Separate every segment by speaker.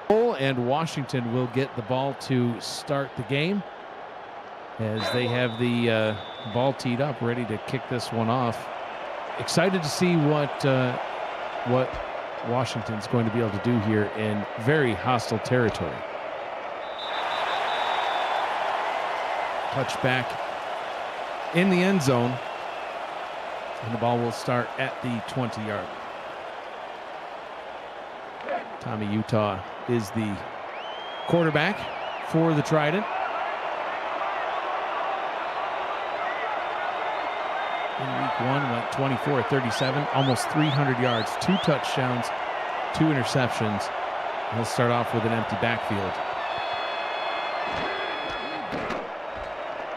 Speaker 1: And Washington will get the ball to start the game as they have the ball teed up, ready to kick this one off. Excited to see what Washington's going to be able to do here in very hostile territory. Touchback in the end zone, and the ball will start at the 20-yard. Tommy Utah is the quarterback for the Trident. In week one, went 24-37, almost 300 yards, 2 touchdowns, 2 interceptions. He'll start off with an empty backfield.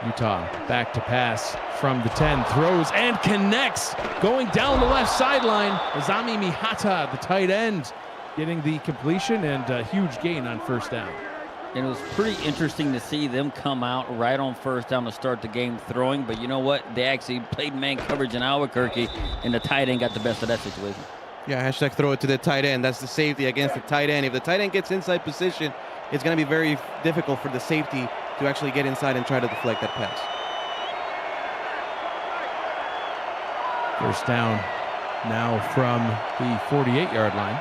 Speaker 1: Utah back to pass from the 10, throws and connects, going down the left sideline. Azami Mihata, the tight end, getting the completion and a huge gain on first down.
Speaker 2: And it was pretty interesting to see them come out right on first down to start the game throwing. But you know what? They actually played man coverage in Albuquerque, and the tight end got the best of that situation.
Speaker 3: Yeah, hashtag throw it to the tight end. That's the safety against the tight end. If the tight end gets inside position, it's going to be very difficult for the safety to actually get inside and try to deflect that pass.
Speaker 1: First down now from the 48-yard line.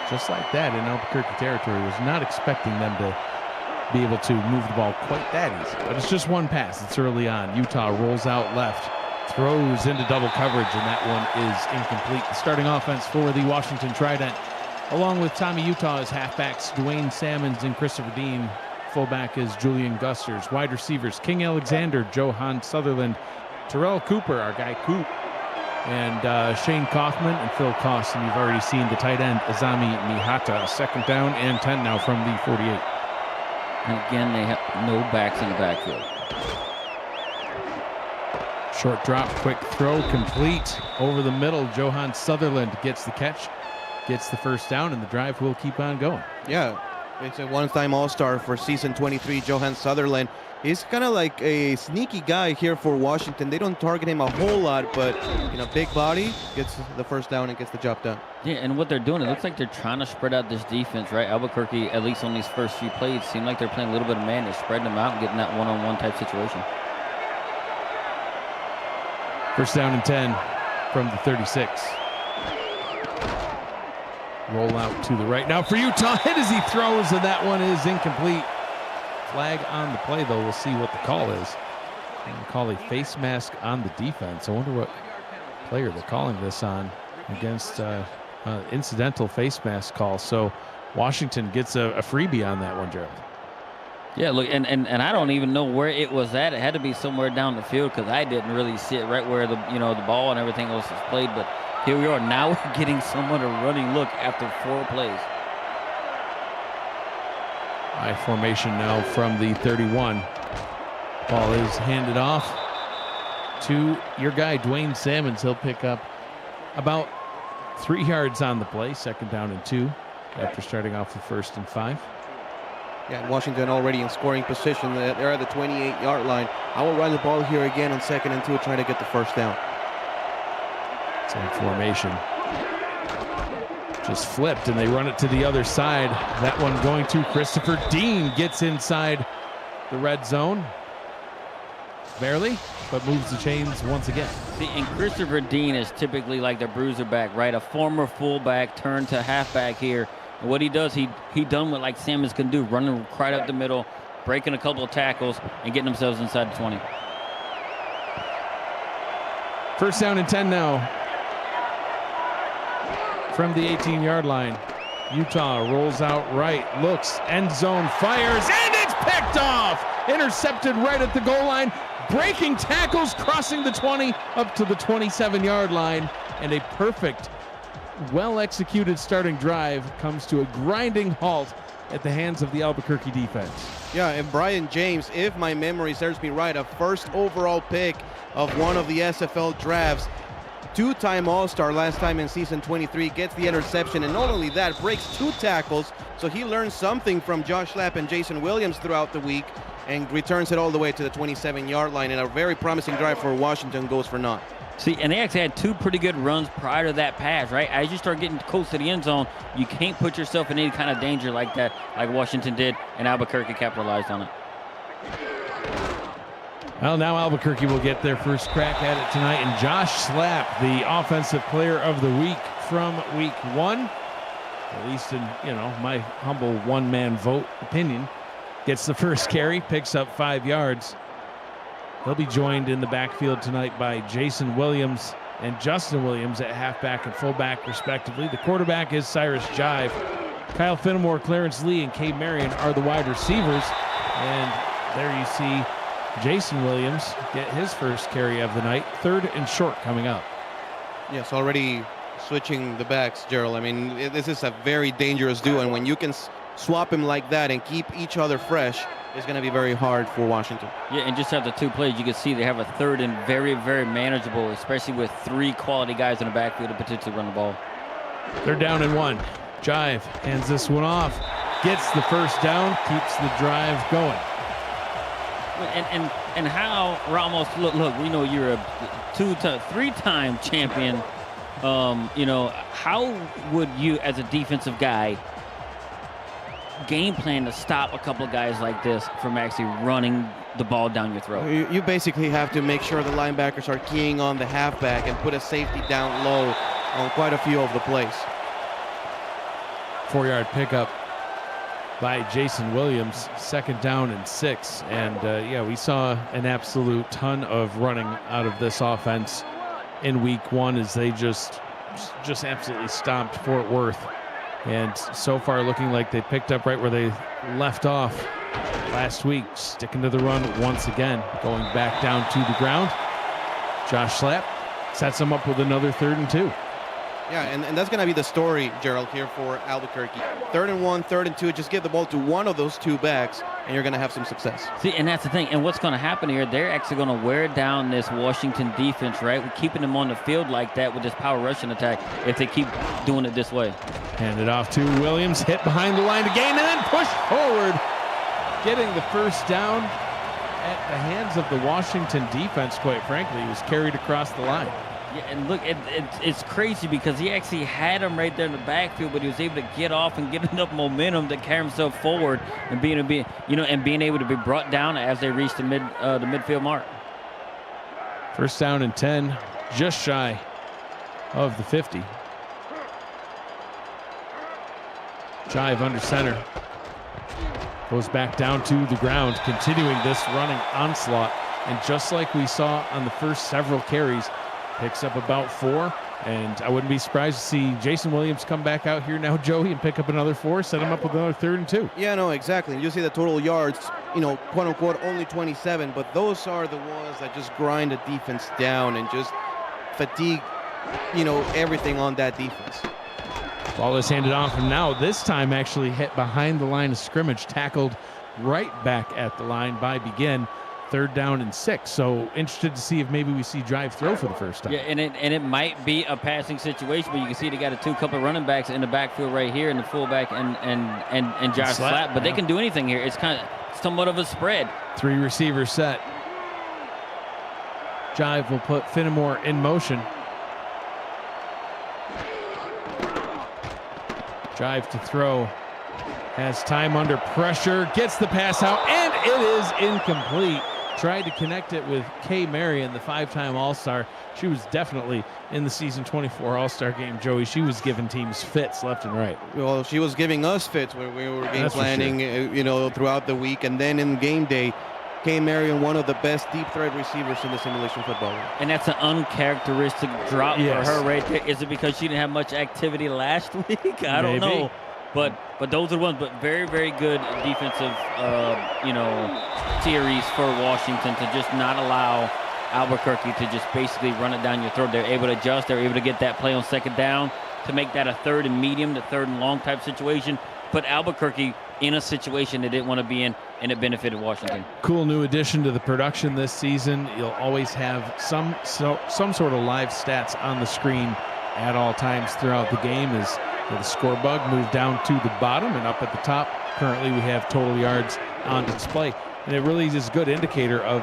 Speaker 1: Just like that in Albuquerque territory. Was not expecting them to be able to move the ball quite that easy. But it's just one pass. It's early on. Utah rolls out left, throws into double coverage, and that one is incomplete. The starting offense for the Washington Trident, along with Tommy Utah as halfbacks, Dwayne Salmons and Christopher Dean. Fullback is Julian Gusters. Wide receivers, King Alexander, Johan Sutherland, Terrell Cooper, our guy Coop, and Shane Kaufman and Phil Koss. And you've already seen the tight end, Azami Mihata. Second down and 10 now from the 48.
Speaker 2: And again, they have no backs in the backfield.
Speaker 1: Short drop, quick throw, complete over the middle. Johan Sutherland gets the catch, gets the first down, and the drive will keep on going.
Speaker 3: Yeah, it's a one-time All-Star for season 23, Johan Sutherland. He's kind of like a sneaky guy here for Washington. They don't target him a whole lot, but big body, gets the first down and gets the job done.
Speaker 2: Yeah, and what they're doing, it looks like they're trying to spread out this defense, right? Albuquerque, at least on these first few plays, seem like they're playing a little bit of man. They're spreading them out and getting that one-on-one type situation.
Speaker 1: First down and 10 from the 36. Roll out to the right. Now for Utah, hit as he throws, and that one is incomplete. Flag on the play, though. We'll see what the call is. They call a face mask on the defense. I wonder what player they're calling this on against incidental face mask call. So Washington gets a freebie on that one, Gerald.
Speaker 2: Yeah, look, and I don't even know where it was at. It had to be somewhere down the field because I didn't really see it right where the ball and everything else is played. But here we are. Now we're getting somewhat a running look after 4 plays.
Speaker 1: High formation now from the 31. Ball is handed off to your guy, Dwayne Salmons. He'll pick up about 3 yards on the play. Second down and 2 after starting off with 1st and 5.
Speaker 3: Yeah, Washington already in scoring position. They're at the 28-yard line. I will run the ball here again on 2nd and 2, trying to get the first down.
Speaker 1: Same formation. Just flipped, and they run it to the other side. That one going to Christopher Dean. Gets inside the red zone. Barely, but moves the chains once again.
Speaker 2: See, and Christopher Dean is typically like the bruiser back, right? A former fullback turned to halfback here. And what he does, he done what like Salmons can do, running right up the middle, breaking a couple of tackles, and getting themselves inside the 20.
Speaker 1: First down and 10 now. From the 18-yard line, Utah rolls out right, looks, end zone, fires, and it's picked off! Intercepted right at the goal line, breaking tackles, crossing the 20 up to the 27-yard line, and a perfect, well-executed starting drive comes to a grinding halt at the hands of the Albuquerque defense.
Speaker 3: Yeah, and Brian James, if my memory serves me right, a first overall pick of one of the SFL drafts, 2-time All-Star last time in season 23, gets the interception, and not only that, breaks 2 tackles, so he learned something from Josh Lapp and Jason Williams throughout the week and returns it all the way to the 27-yard line, and a very promising drive for Washington goes for naught.
Speaker 2: See, and they actually had 2 pretty good runs prior to that pass, right? As you start getting close to the end zone, you can't put yourself in any kind of danger like that, like Washington did, and Albuquerque capitalized on it.
Speaker 1: Well, now Albuquerque will get their first crack at it tonight, and Josh Slapp, the offensive player of the week from week 1, at least in, my humble one-man vote opinion, gets the first carry, picks up 5 yards. He'll be joined in the backfield tonight by Jason Williams and Justin Williams at halfback and fullback, respectively. The quarterback is Cyrus Jive. Kyle Finnemore, Clarence Lee, and Kay Marion are the wide receivers. And there you see Jason Williams get his first carry of the night. 3rd and short coming up.
Speaker 3: Yes, already switching the backs, Gerald. I mean, this is a very dangerous duo, and when you can swap him like that and keep each other fresh, it's going to be very hard for Washington.
Speaker 2: Yeah, and just after 2 plays, you can see they have a 3rd and very, very manageable, especially with 3 quality guys in the backfield to potentially run the ball.
Speaker 1: 3rd down and 1. Jive hands this one off, gets the first down, keeps the drive going.
Speaker 2: And how, Ramos, look, we know you're a 3-time champion. How would you, as a defensive guy, game plan to stop a couple of guys like this from actually running the ball down your throat?
Speaker 3: You basically have to make sure the linebackers are keying on the halfback and put a safety down low on quite a few of the plays.
Speaker 1: 4-yard pickup by Jason Williams, 2nd down and 6. And we saw an absolute ton of running out of this offense in week 1 as they just absolutely stomped Fort Worth. And so far looking like they picked up right where they left off last week, sticking to the run once again, going back down to the ground. Josh Slapp sets them up with another 3rd and 2.
Speaker 3: Yeah, and that's going to be the story, Gerald, here for Albuquerque. 3rd and 1, 3rd and 2, just give the ball to one of those 2 backs, and you're going to have some success.
Speaker 2: See, and that's the thing. And what's going to happen here, they're actually going to wear down this Washington defense, right? We're keeping them on the field like that with this power rushing attack if they keep doing it this way.
Speaker 1: Hand it off to Williams, hit behind the line to gain, and then push forward, getting the first down at the hands of the Washington defense, quite frankly. He was carried across the line.
Speaker 2: Yeah, and look, it's crazy because he actually had him right there in the backfield, but he was able to get off and get enough momentum to carry himself forward and being able to be brought down as they reached the midfield mark.
Speaker 1: 1st down and 10, just shy of the 50. Jive under center. Goes back down to the ground, continuing this running onslaught. And just like we saw on the first several carries, picks up about 4. And I wouldn't be surprised to see Jason Williams come back out here now, Joey, and pick up another 4, set him up with another 3rd and 2.
Speaker 3: Yeah, no, exactly. You see the total yards, quote unquote, only 27, but those are the ones that just grind the defense down and just fatigue, everything on that defense.
Speaker 1: Ball is handed off, and now this time actually hit behind the line of scrimmage, tackled right back at the line by Begin. 3rd down and 6. So interested to see if maybe we see Drive throw for the first time.
Speaker 2: Yeah, and it might be a passing situation, but you can see they got a couple running backs in the backfield right here, and the fullback and Josh Slapp. But they can do anything here. It's kind of somewhat of a spread.
Speaker 1: 3 receivers set. Jive will put Finnemore in motion. Jive to throw. Has time under pressure. Gets the pass out, and it is incomplete. Tried to connect it with Kay Marion, the 5-time All-Star. She was definitely in the season 24 All-Star game, Joey. She was giving teams fits left and right.
Speaker 3: Well, she was giving us fits when we were game planning, throughout the week. And then in game day, Kay Marion, one of the best deep threat receivers in the simulation football league.
Speaker 2: And that's an uncharacteristic drop for her right there. Is it because she didn't have much activity last week? I don't know. But those are the ones. But very, very good defensive, series for Washington to just not allow Albuquerque to just basically run it down your throat. They're able to adjust. They're able to get that play on 2nd down to make that a 3rd and medium, the 3rd and long type situation. Put Albuquerque in a situation they didn't want to be in, and it benefited Washington.
Speaker 1: Cool new addition to the production this season. You'll always have some sort of live stats on the screen at all times throughout the game as the score bug moved down to the bottom and up at the top. Currently we have total yards on display, and it really is a good indicator of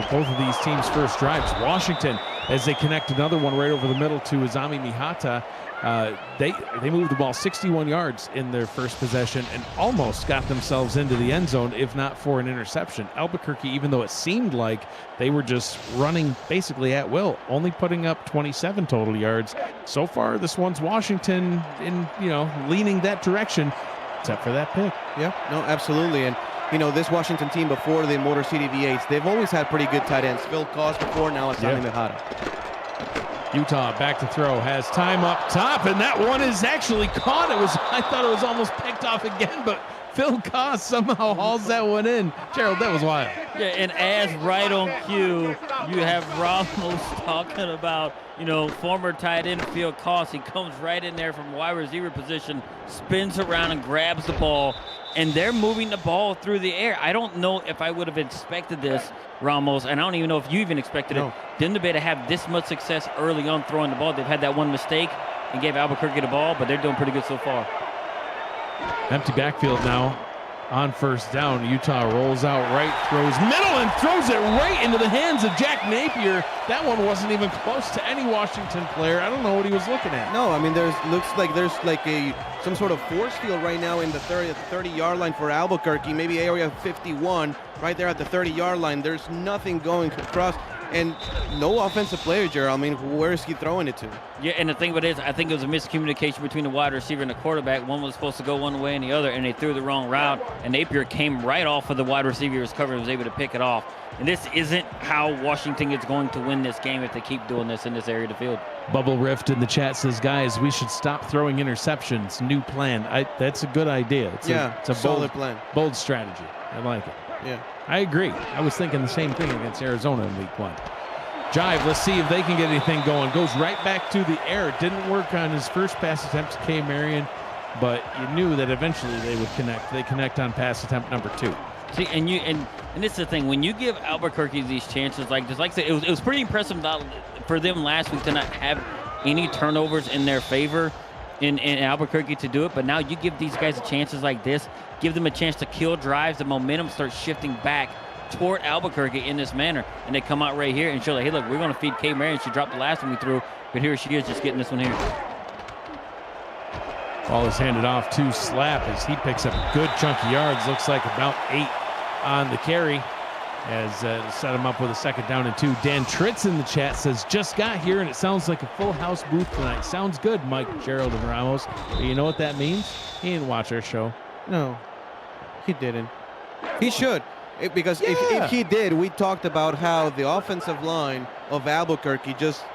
Speaker 1: both of these teams' first drives. Washington as they connect another one right over the middle to Izami Mihata. They moved the ball 61 yards in their first possession and almost got themselves into the end zone, if not for an interception. Albuquerque, even though it seemed like they were just running basically at will, only putting up 27 total yards. So far, this one's Washington in, leaning that direction, except for that pick.
Speaker 3: Yeah, no, absolutely. And, this Washington team before the Motor City V8s, they've always had pretty good tight ends. Phil Koss before, now it's Izami Mihata.
Speaker 1: Utah back to throw, has time up top, and that one is actually caught. I thought it was almost picked off again, but Phil Koss somehow hauls that one in. Gerald, that was wild.
Speaker 2: Yeah, and as right on cue, you have Ramos talking about, former tight end Phil Koss. He comes right in there from wide receiver position, spins around and grabs the ball, and they're moving the ball through the air. I don't know if I would have expected this, Ramos, and I don't even know if you even expected it. Didn't to have this much success early on throwing the ball. They've had that one mistake and gave Albuquerque the ball, but they're doing pretty good so far.
Speaker 1: Empty backfield now on first down. Utah rolls out right, throws middle, and throws it right into the hands of Jack Napier. That one wasn't even close to any Washington player. I don't know what he was looking at.
Speaker 3: No, I mean, looks like there's some sort of force field right now in the 30-yard line for Albuquerque, maybe area 51, right there at the 30-yard line. There's nothing going across. And no offensive player, Gerald. I mean, where is he throwing it to?
Speaker 2: Yeah, and the thing about it is, I think it was a miscommunication between the wide receiver and the quarterback. One was supposed to go one way and the other, and they threw the wrong route. And Napier came right off of the wide receiver. He was covered and was able to pick it off. And this isn't how Washington is going to win this game if they keep doing this in this area of the field.
Speaker 1: Bubble Rift in the chat says, guys, we should stop throwing interceptions. New plan. That's a good idea. It's a
Speaker 3: solid plan.
Speaker 1: Bold strategy. I like it.
Speaker 3: Yeah.
Speaker 1: I agree. I was thinking the same thing against Arizona in week 1. Jive, let's see if they can get anything going. Goes right back to the air. It didn't work on his first pass attempt to K. Marion, but you knew that eventually they would connect. They connect on pass attempt number 2.
Speaker 2: See, and this is the thing. When you give Albuquerque these chances like this, like I said, it was pretty impressive for them last week to not have any turnovers in their favor in Albuquerque to do it. But now you give these guys chances like this, give them a chance to kill drives. The momentum starts shifting back toward Albuquerque in this manner, and they come out right here and show like, hey, look, we're going to feed Kay Marion. She dropped the last one we threw, but here she is just getting this one here.
Speaker 1: Ball is handed off to Slap as he picks up a good chunk of yards. Looks like about 8 on the carry as set him up with a 2nd down and 2. Dan Tritz in the chat says, just got here and it sounds like a full house booth tonight. Sounds good, Mike, Gerald, and Ramos. But you know what that means? He didn't watch our show.
Speaker 3: No, he didn't. He should. Because if he did, we talked about how the offensive line of Albuquerque just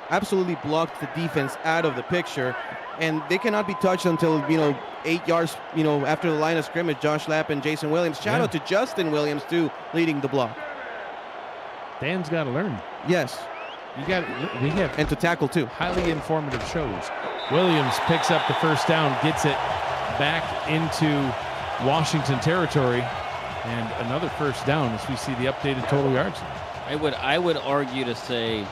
Speaker 3: absolutely blocked the defense out of the picture, and they cannot be touched until 8 yards after the line of scrimmage. Josh Lapp and Jason Williams. Shout out to Justin Williams too, leading the block.
Speaker 1: Dan's got to learn.
Speaker 3: Yes,
Speaker 1: we have
Speaker 3: and to tackle too.
Speaker 1: Highly informative shows. Williams picks up the first down, gets it back into Washington territory. And another first down as we see the updated total yards.
Speaker 2: I would argue to say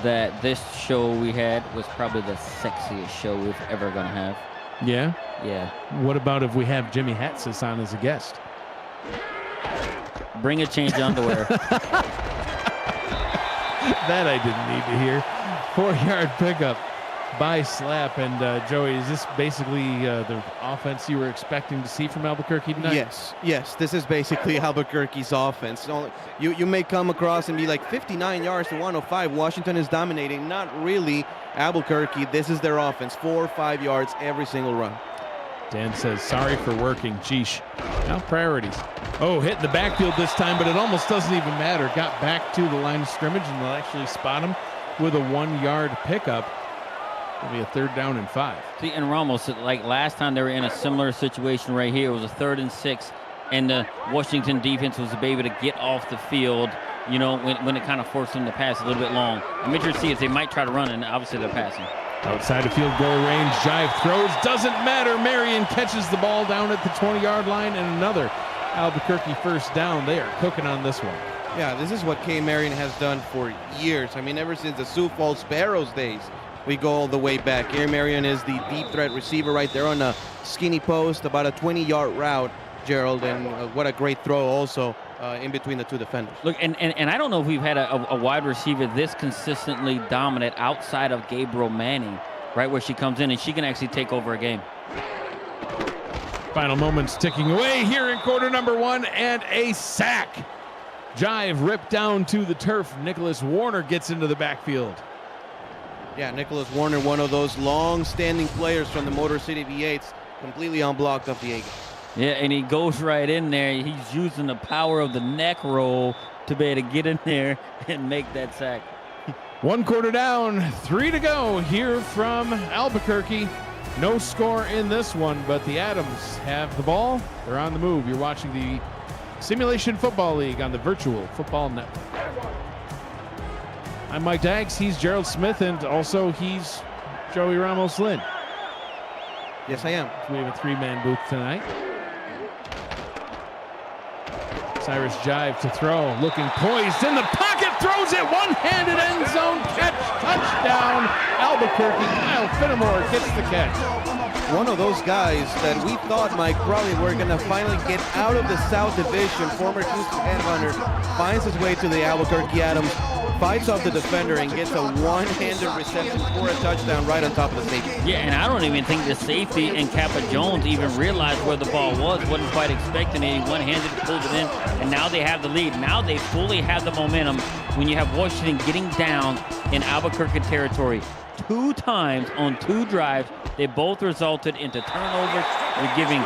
Speaker 2: that this show we had was probably the sexiest show we've ever going to have.
Speaker 1: Yeah?
Speaker 2: Yeah.
Speaker 1: What about if we have Jimmy Hatsis on as a guest?
Speaker 2: Bring a change of underwear.
Speaker 1: That I didn't need to hear. 4-yard pickup by Slap. And Joey, is this basically the offense you were expecting to see from Albuquerque tonight?
Speaker 3: Yes. This is basically Albuquerque's offense. You may come across and be like 59 yards to 105. Washington is dominating. Not really. Albuquerque, this is their offense. 4 or 5 yards every single run.
Speaker 1: Dan says, sorry for working. Sheesh. Now priorities. Oh, hit the backfield this time, but it almost doesn't even matter. Got back to the line of scrimmage, and they'll actually spot him with a 1-yard pickup. It'll be a 3rd down and 5.
Speaker 2: See, and Ramos, like last time they were in a similar situation right here. It was a 3rd and 6, and the Washington defense was able to get off the field, when it kind of forced them to pass a little bit long. I'm interested to see if they might try to run, and obviously they're passing.
Speaker 1: Outside of field goal range, Jive throws. Doesn't matter. Marion catches the ball down at the 20-yard line, and another Albuquerque first down. They are cooking on this one.
Speaker 3: Yeah, this is what K. Marion has done for years. I mean, ever since the Sioux Falls Sparrows days, we go all the way back. K. Marion is the deep threat receiver right there on a skinny post, about a 20-yard route, Gerald, and what a great throw also in between the two defenders.
Speaker 2: Look, and I don't know if we've had a wide receiver this consistently dominant outside of Gabriel Manning, right, where she comes in and she can actually take over a game.
Speaker 1: Final moments ticking away here in quarter number 1, and a sack. Jive ripped down to the turf. Nicholas Warner gets into the backfield.
Speaker 3: Yeah, Nicholas Warner, one of those long-standing players from the Motor City V8s, completely unblocked off the A-gap.
Speaker 2: Yeah, and he goes right in there. He's using the power of the neck roll to be able to get in there and make that sack.
Speaker 1: 1 quarter down, 3 to go here from Albuquerque. No score in this one, but the Adams have the ball. They're on the move. You're watching the Simulation Football League on the Virtual Football Network. I'm Mike Daggs. He's Gerald Smith, and also he's Joey Ramos-Lynn.
Speaker 3: Yes, I am.
Speaker 1: We have a 3-man booth tonight. Cyrus Jive to throw, looking poised in the pocket, throws it, one-handed end zone catch, touchdown, Albuquerque. Kyle Fenimore gets the catch.
Speaker 3: One of those guys that we thought, Mike, probably were going to finally get out of the South Division. Former Houston Headhunter finds his way to the Albuquerque Adams, fights off the defender, and gets a one-handed reception for a touchdown right on top of the safety.
Speaker 2: Yeah, and I don't even think the safety and Kappa Jones even realized where the ball was. Wasn't quite expecting it. He one-handed pulled it in, and now they have the lead. Now they fully have the momentum when you have Washington getting down in Albuquerque territory 2 times on 2 drives. They both resulted into turnovers. They're giving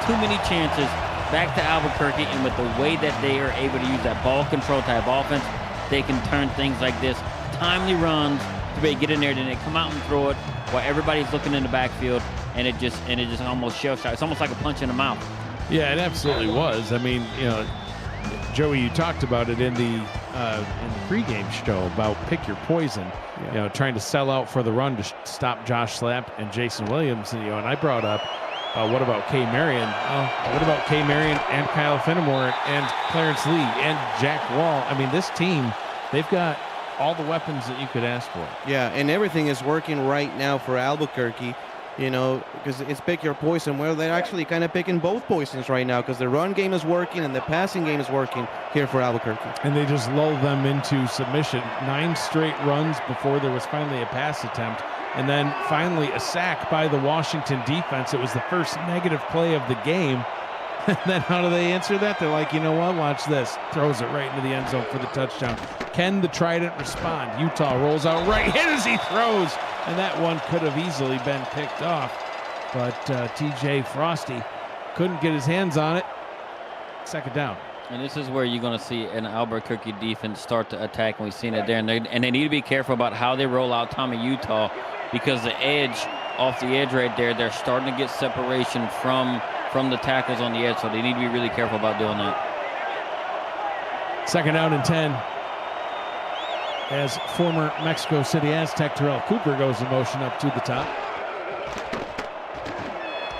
Speaker 2: too many chances back to Albuquerque, and with the way that they are able to use that ball control type offense, they can turn things like this, timely runs, to be able to get in there, then they come out and throw it while everybody's looking in the backfield, and it just almost shell shock. It's almost like a punch in the mouth.
Speaker 1: Yeah, it absolutely was. I mean, you know, Joey, you talked about it in the pregame show about pick your poison.
Speaker 3: Yeah.
Speaker 1: You know, trying to sell out for the run to stop Josh Slapp and Jason Williams. And, you know, and I brought up, what about Kay Marion? What about Kay Marion and Kyle Fenimore and Clarence Lee and Jack Wall? I mean, this team, they've got all the weapons that you could ask for.
Speaker 3: Yeah, and everything is working right now for Albuquerque, you know, because it's pick your poison. Well, they're actually kind of picking both poisons right now because the run game is working and the passing game is working here for Albuquerque.
Speaker 1: And they just lulled them into submission. 9 straight runs before there was finally a pass attempt. And then finally a sack by the Washington defense. It was the first negative play of the game. And then how do they answer that? They're like, you know what? Watch this. Throws it right into the end zone for the touchdown. Can the Trident respond? Utah rolls out right, hit as he throws. And that one could have easily been picked off. But TJ Frosty couldn't get his hands on it. 2nd down.
Speaker 2: And this is where you're going to see an Albuquerque defense start to attack, and we've seen it there. And they need to be careful about how they roll out Tommy Utah, because the edge, off the edge right there, they're starting to get separation from the tackles on the edge, so they need to be really careful about doing that.
Speaker 1: 2nd down and 10. As former Mexico City Aztec Terrell Cooper goes in motion up to the top.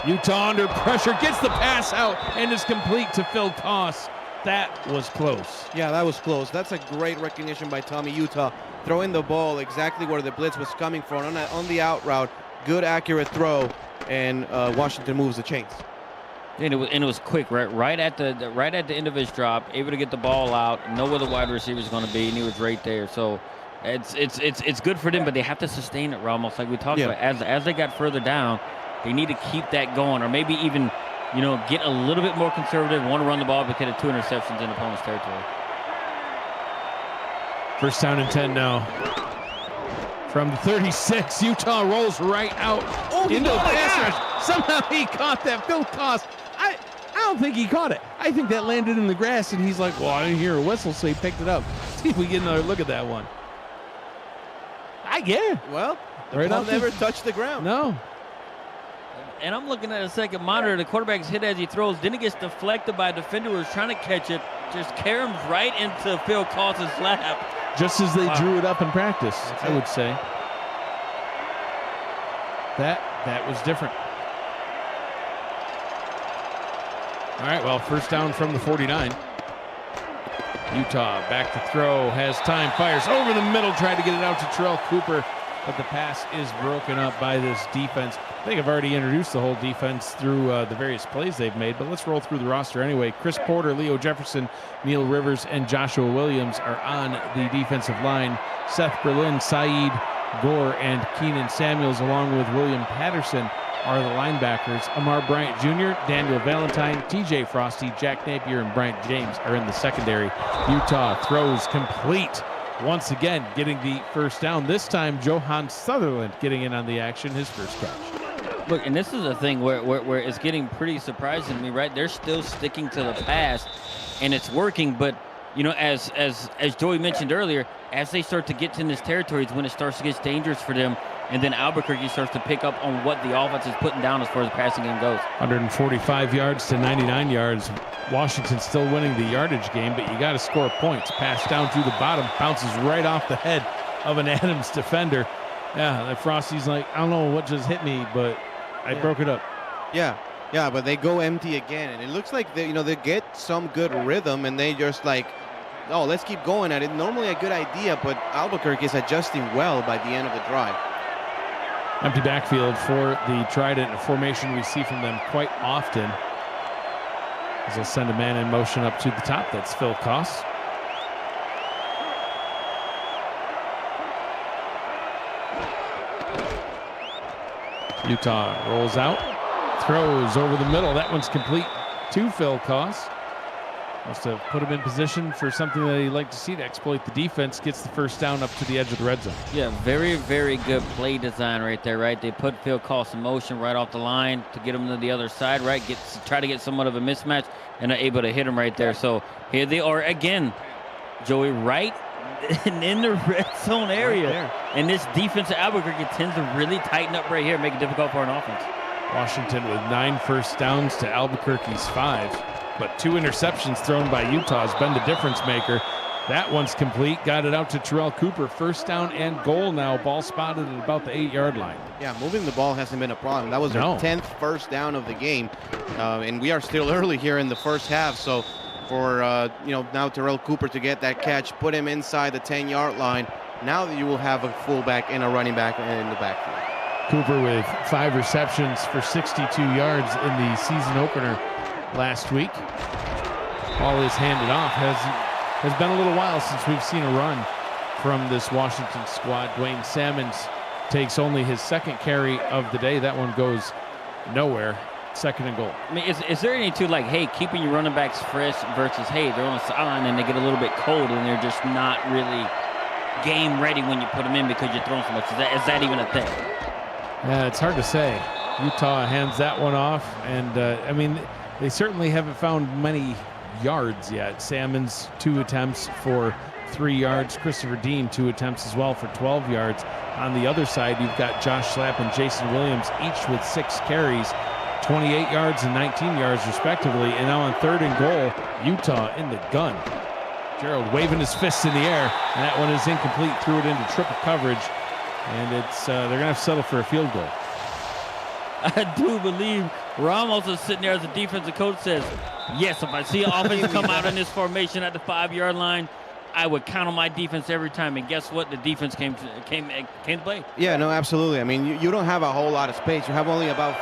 Speaker 1: Utah under pressure, gets the pass out, and is complete to Phil Koss. That was close.
Speaker 3: Yeah, that was close. That's a great recognition by Tommy Utah, throwing the ball exactly where the blitz was coming from on the out route. Good, accurate throw, and Washington moves the chains.
Speaker 2: And it was quick, right? Right at the end of his drop, able to get the ball out, know where the wide receiver is going to be, and he was right there. So it's good for them, but they have to sustain it, Ramos, like we talked about. As they got further down, they need to keep that going, or maybe even, you know, get a little bit more conservative. Want to run the ball because of 2 interceptions in opponent's territory.
Speaker 1: 1st down and 10 now. From the 36, Utah rolls right out into the pass rush. Somehow he caught that. Phil Koss. I don't think he caught it. I think that landed in the grass, and he's like, well, I didn't hear a whistle, so he picked it up. See if we get another look at that one.
Speaker 3: Well, the
Speaker 1: right
Speaker 3: ball
Speaker 1: up
Speaker 3: never touched the ground.
Speaker 1: No.
Speaker 2: And I'm looking at a second monitor. The quarterback's hit as he throws. Then it gets deflected by a defender who was trying to catch it. Just caroms right into Phil Koss's lap.
Speaker 1: Just as they drew it up in practice, I would say. That was different. All right, well, 1st down from the 49. Utah back to throw, has time, fires over the middle, tried to get it out to Terrell Cooper. but the pass is broken up by this defense. I think I've already introduced the whole defense through the various plays they've made, but let's roll through the roster anyway. Chris Porter, Leo Jefferson, Neil Rivers, and Joshua Williams are on the defensive line. Seth Berlin, Saeed Gore, and Keenan Samuels, along with William Patterson, are the linebackers. Amar Bryant Jr., Daniel Valentine, TJ Frosty, Jack Napier, and Bryant James are in the secondary. Utah throws complete. Once again, getting the first down. This time, Johan Sutherland getting in on the action, his first catch.
Speaker 2: Look, and this is a thing where it's getting pretty surprising to me, right? They're still sticking to the pass, and it's working. But, you know, as Joey mentioned earlier, as they start to get in this territory is when it starts to get dangerous for them. And then Albuquerque starts to pick up on what the offense is putting down as far as the passing game goes.
Speaker 1: 145 yards to 99 yards. Washington still winning the yardage game, but you got to score points. Pass down through the bottom, bounces right off the head of an Adams defender. Yeah, that Frosty's like, I don't know what just hit me, but I broke it up.
Speaker 3: Yeah, but they go empty again, and it looks like they get some good rhythm, and they just like, oh, let's keep going at it. Normally a good idea, but Albuquerque is adjusting well by the end of the drive.
Speaker 1: Empty backfield for the Trident, a formation we see from them quite often. As they'll send a man in motion up to the top. That's Phil Koss. Utah rolls out, throws over the middle. That one's complete to Phil Koss. Must have put him in position for something that he'd like to see to exploit the defense. Gets the first down up to the edge of the red zone.
Speaker 2: Yeah, very, very good play design right there, right? They put Phil Koss in motion right off the line to get him to the other side, right? Try to get somewhat of a mismatch, and are able to hit him right there. So here they are again, Joey, right in the red zone area.
Speaker 3: Right,
Speaker 2: and this defense of Albuquerque tends to really tighten up right here, make it difficult for an offense.
Speaker 1: Washington with 9 first downs to Albuquerque's 5. But 2 interceptions thrown by Utah has been the difference maker. That one's complete. Got it out to Terrell Cooper. First down and goal now. Ball spotted at about the 8-yard line.
Speaker 3: Yeah, moving the ball hasn't been a problem. That was their 10th first down of the game. And we are still early here in the first half. So for, now Terrell Cooper to get that catch, put him inside the 10-yard line. Now that you will have a fullback and a running back in the backfield.
Speaker 1: Cooper with 5 receptions for 62 yards in the season opener last week. Ball is handed off. Has been a little while since we've seen a run from this Washington squad. Dwayne Salmons takes only his 2nd carry of the day. That one goes nowhere. 2nd and goal.
Speaker 2: I mean, is there any to like, hey, keeping your running backs fresh versus, hey, they're on the sideline and they get a little bit cold and they're just not really game ready when you put them in because you're throwing so much? Is that even a thing?
Speaker 1: Yeah, it's hard to say. Utah hands that one off, and they certainly haven't found many yards yet. Salmons 2 attempts for 3 yards. Christopher Dean 2 attempts as well for 12 yards. On the other side, you've got Josh Slapp and Jason Williams, each with 6 carries, 28 yards and 19 yards respectively. And now on 3rd and goal, Utah in the gun. Gerald waving his fists in the air, and that one is incomplete. Threw it into triple coverage, and they're going to have to settle for a field goal.
Speaker 2: I do believe Ramos is sitting there as the defensive coach says, yes, if I see an offense come out in this formation at the 5-yard line, I would count on my defense every time. And guess what? The defense came to play.
Speaker 3: Yeah, no, absolutely. I mean, you don't have a whole lot of space. You have only about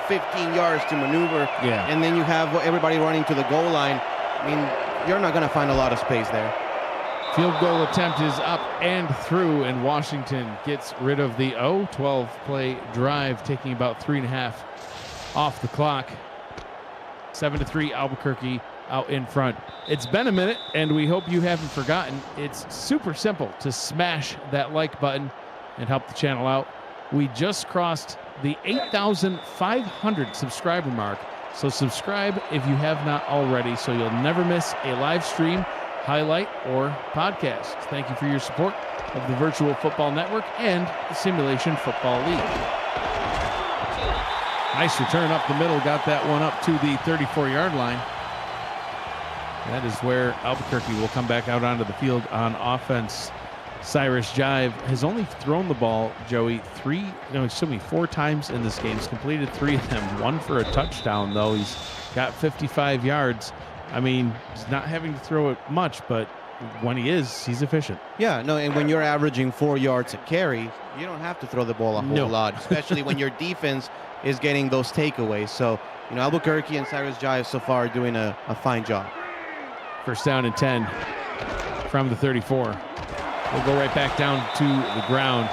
Speaker 3: 15 yards to maneuver.
Speaker 1: Yeah.
Speaker 3: And then you have everybody running to the goal line. I mean, you're not going to find a lot of space there.
Speaker 1: Field goal attempt is up and through, and Washington gets rid of the 12-play drive, taking about 3.5 off the clock. 7-3 Albuquerque out in front. It's been a minute, and we hope you haven't forgotten. It's super simple to smash that like button and help the channel out. We just crossed the 8,500 subscriber mark, so subscribe if you have not already so you'll never miss a live stream, highlight, or podcast. Thank you for your support of the Virtual Football Network and the Simulation Football League. Nice return up the middle, got that one up to the 34-yard line. That is where Albuquerque will come back out onto the field on offense. Cyrus Jive has only thrown the ball, Joey, 4 times in this game. He's completed 3 of them, 1 for a touchdown, though. He's got 55 yards. I mean, he's not having to throw it much, but when he is, he's efficient.
Speaker 3: Yeah, no, and when you're averaging 4 yards a carry, you don't have to throw the ball a whole lot, especially when your defense is getting those takeaways. So, Albuquerque and Cyrus Jive so far are doing a fine job.
Speaker 1: First down and 10 from the 34. We'll go right back down to the ground.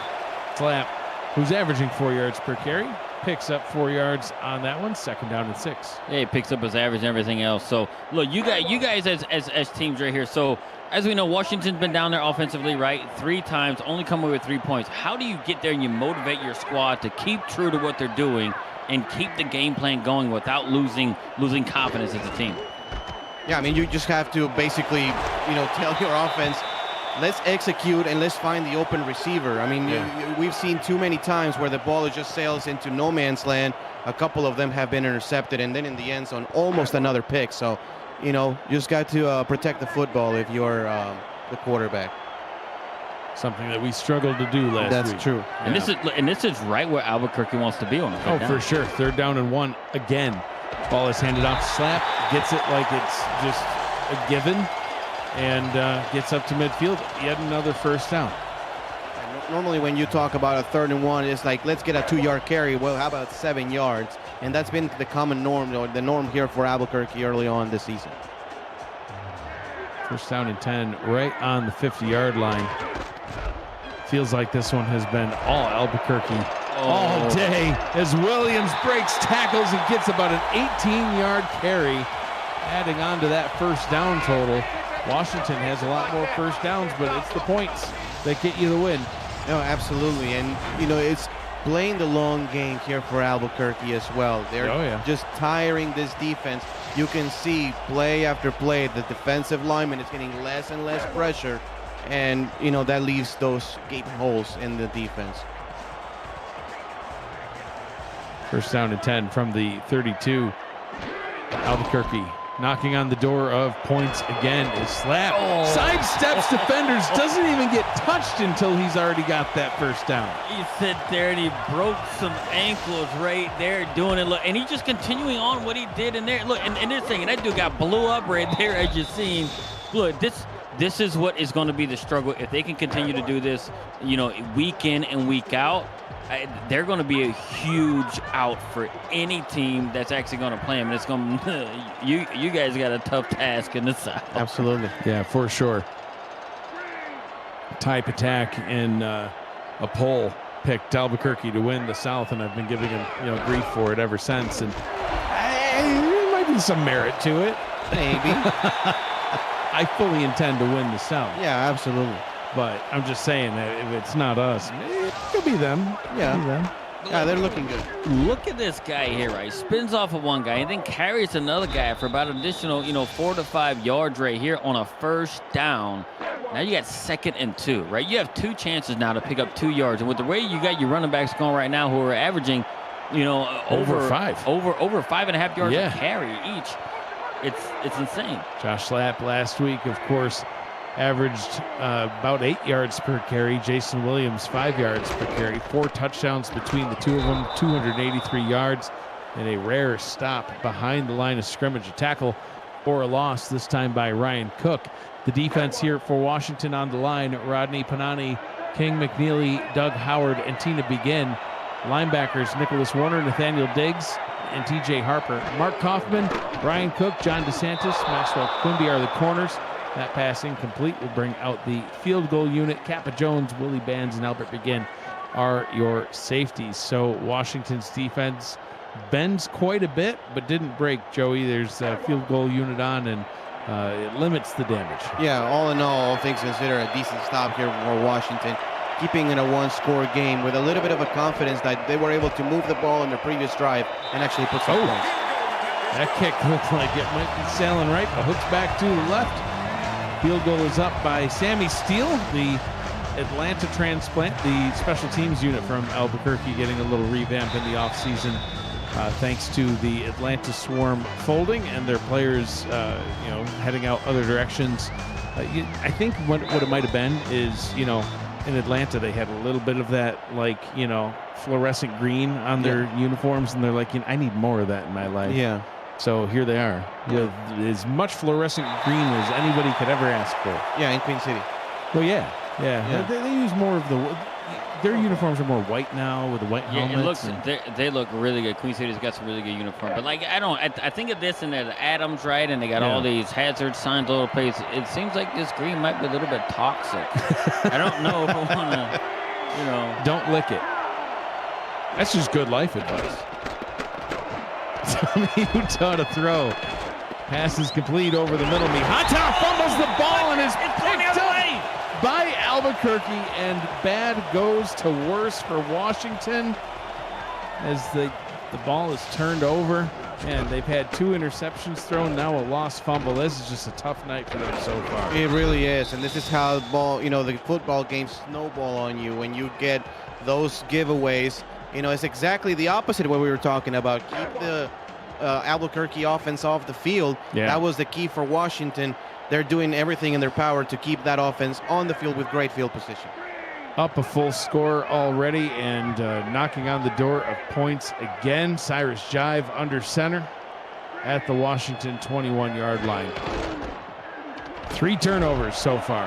Speaker 1: Slap, who's averaging 4 yards per carry, picks up 4 yards on that one. Second down and 6.
Speaker 2: Yeah, he picks up his average and everything else. So, look, you guys as teams right here. So, as we know, Washington's been down there offensively, right? 3 times, only come away with 3 points. How do you get there and you motivate your squad to keep true to what they're doing and keep the game plan going without losing confidence as a team?
Speaker 3: Yeah, I mean, you just have to basically, tell your offense, let's execute and let's find the open receiver. I mean, we've seen too many times where the ball just sails into no man's land. A couple of them have been intercepted, and then in the end zone, almost another pick. So, you just got to protect the football if you're the quarterback.
Speaker 1: Something that we struggled to do last week.
Speaker 3: That's true.
Speaker 2: And this is right where Albuquerque wants to be on the third down.
Speaker 1: For sure. 3rd down and 1 again. Ball is handed off to Slap, gets it like it's just a given, and gets up to midfield. Yet another first down.
Speaker 3: Normally when you talk about a 3rd and 1, it's like, let's get a 2-yard carry. Well, how about 7 yards? And that's been the common norm, or the norm here for Albuquerque early on this season.
Speaker 1: First down and 10 right on the 50-yard line. Feels like this one has been all Albuquerque all day as Williams breaks tackles and gets about an 18-yard carry, adding on to that first down total. Washington has a lot more first downs, but it's the points that get you the win.
Speaker 3: No, absolutely. And, it's playing the long game here for Albuquerque as well. They're just tiring this defense. You can see play after play, the defensive lineman is getting less and less pressure. And, that leaves those gaping holes in the defense.
Speaker 1: First down and 10 from the 32. Albuquerque knocking on the door of points again is Slap. Sidesteps defenders, doesn't even get touched until he's already got that first down.
Speaker 2: He sit there and he broke some ankles right there doing it. Look, and he's just continuing on what he did in there. Look, and they're saying that dude got blew up right there as you've seen. Look, this is what is going to be the struggle. If they can continue to do this, week in and week out, they're going to be a huge out for any team that's actually going to play them. It's going to, you guys got a tough task in the South.
Speaker 3: Absolutely.
Speaker 1: Yeah, for sure. Type attack and a poll picked Albuquerque to win the South, and I've been giving him grief for it ever since. And there might be some merit to it.
Speaker 3: Maybe.
Speaker 1: I fully intend to win the South.
Speaker 3: Yeah, absolutely.
Speaker 1: But I'm just saying that if it's not us, it could be them.
Speaker 3: Yeah. Yeah, they're looking good.
Speaker 2: Look at this guy here, right? Spins off of one guy and then carries another guy for about an additional, 4 to 5 yards right here on a first down. Now you got 2nd and 2, right? You have 2 chances now to pick up 2 yards. And with the way you got your running backs going right now, who are averaging,
Speaker 1: over 5.
Speaker 2: Over 5.5 yards a carry each. It's insane.
Speaker 1: Josh Slap last week, of course, averaged about 8 yards per carry. Jason Williams, 5 yards per carry. 4 touchdowns between the two of them, 283 yards, and a rare stop behind the line of scrimmage. A tackle or a loss, this time by Ryan Cook. The defense here for Washington on the line: Rodney Panani, King McNeely, Doug Howard, and Tina Begin. Linebackers: Nicholas Warner, Nathaniel Diggs, and TJ Harper. Mark Kaufman, Ryan Cook, John DeSantis, Maxwell Quimby are the corners. That pass incomplete will bring out the field goal unit. Kappa Jones, Willie Bands, and Albert Begin are your safeties. So Washington's defense bends quite a bit, but didn't break, Joey. There's a field goal unit on, and it limits the damage.
Speaker 3: Yeah, all in all things considered, a decent stop here for Washington, keeping in a one-score game with a little bit of a confidence that they were able to move the ball in their previous drive and actually put some points.
Speaker 1: That kick looks like it might be sailing right, but hooks back to the left. Field goal is up by Sammy Steele, the Atlanta transplant, the special teams unit from Albuquerque, getting a little revamp in the offseason thanks to the Atlanta Swarm folding and their players, heading out other directions. I think what it might have been is, in Atlanta they had a little bit of that, fluorescent green on their uniforms, and they're like, I need more of that in my life.
Speaker 3: Yeah.
Speaker 1: So here they are, with as much fluorescent green as anybody could ever ask for.
Speaker 3: Yeah, in Queen City.
Speaker 1: Well, yeah. They use more of their uniforms are more white now with the white helmets.
Speaker 2: They look really good. Queen City's got some really good uniform. But like I think of this and the Adams, right? And they got all these hazard signs all over the place. It seems like this green might be a little bit toxic. I don't know if I want to,
Speaker 1: Don't lick it. That's just good life advice. Utah to throw. Pass is complete over the middle. Mihata fumbles the ball and is picked up by Albuquerque, and bad goes to worse for Washington as the ball is turned over, and they've had 2 interceptions thrown, now a lost fumble. This is just a tough night for them so far.
Speaker 3: It really is, and this is how the football games snowball on you when you get those giveaways. It's exactly the opposite of what we were talking about. Keep the Albuquerque offense off the field.
Speaker 1: Yeah.
Speaker 3: That was the key for Washington. They're doing everything in their power to keep that offense on the field with great field position.
Speaker 1: Up a full score already, and knocking on the door of points again. Cyrus Jive under center at the Washington 21-yard line. 3 turnovers so far.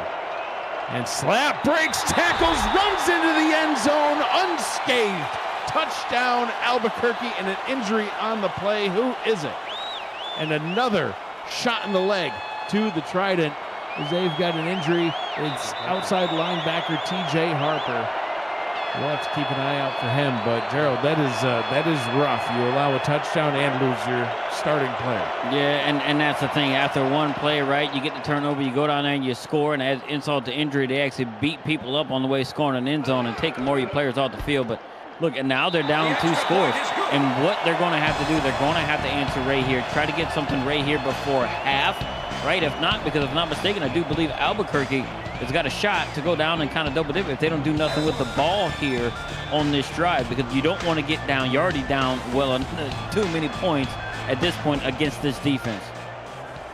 Speaker 1: And Slap breaks tackles, runs into the end zone unscathed. Touchdown Albuquerque, and an injury on the play. Who is it? And another shot in the leg to the Trident as they've got an injury. It's outside linebacker TJ Harper. We'll have to keep an eye out for him, but Gerald, that is rough. You allow a touchdown and lose your starting player.
Speaker 2: Yeah, and that's the thing. After one play, right, you get the turnover, you go down there and you score, and as insult to injury, they actually beat people up on the way scoring an end zone and take more of your players off the field. But look, and now they're down 2 scores. And what they're going to have to do, they're going to have to answer right here. Try to get something right here before half, right? If not, because if I'm not mistaken, I do believe Albuquerque has got a shot to go down and kind of double dip if they don't do nothing with the ball here on this drive, because you don't want to get down. You're already down, too many points at this point against this defense.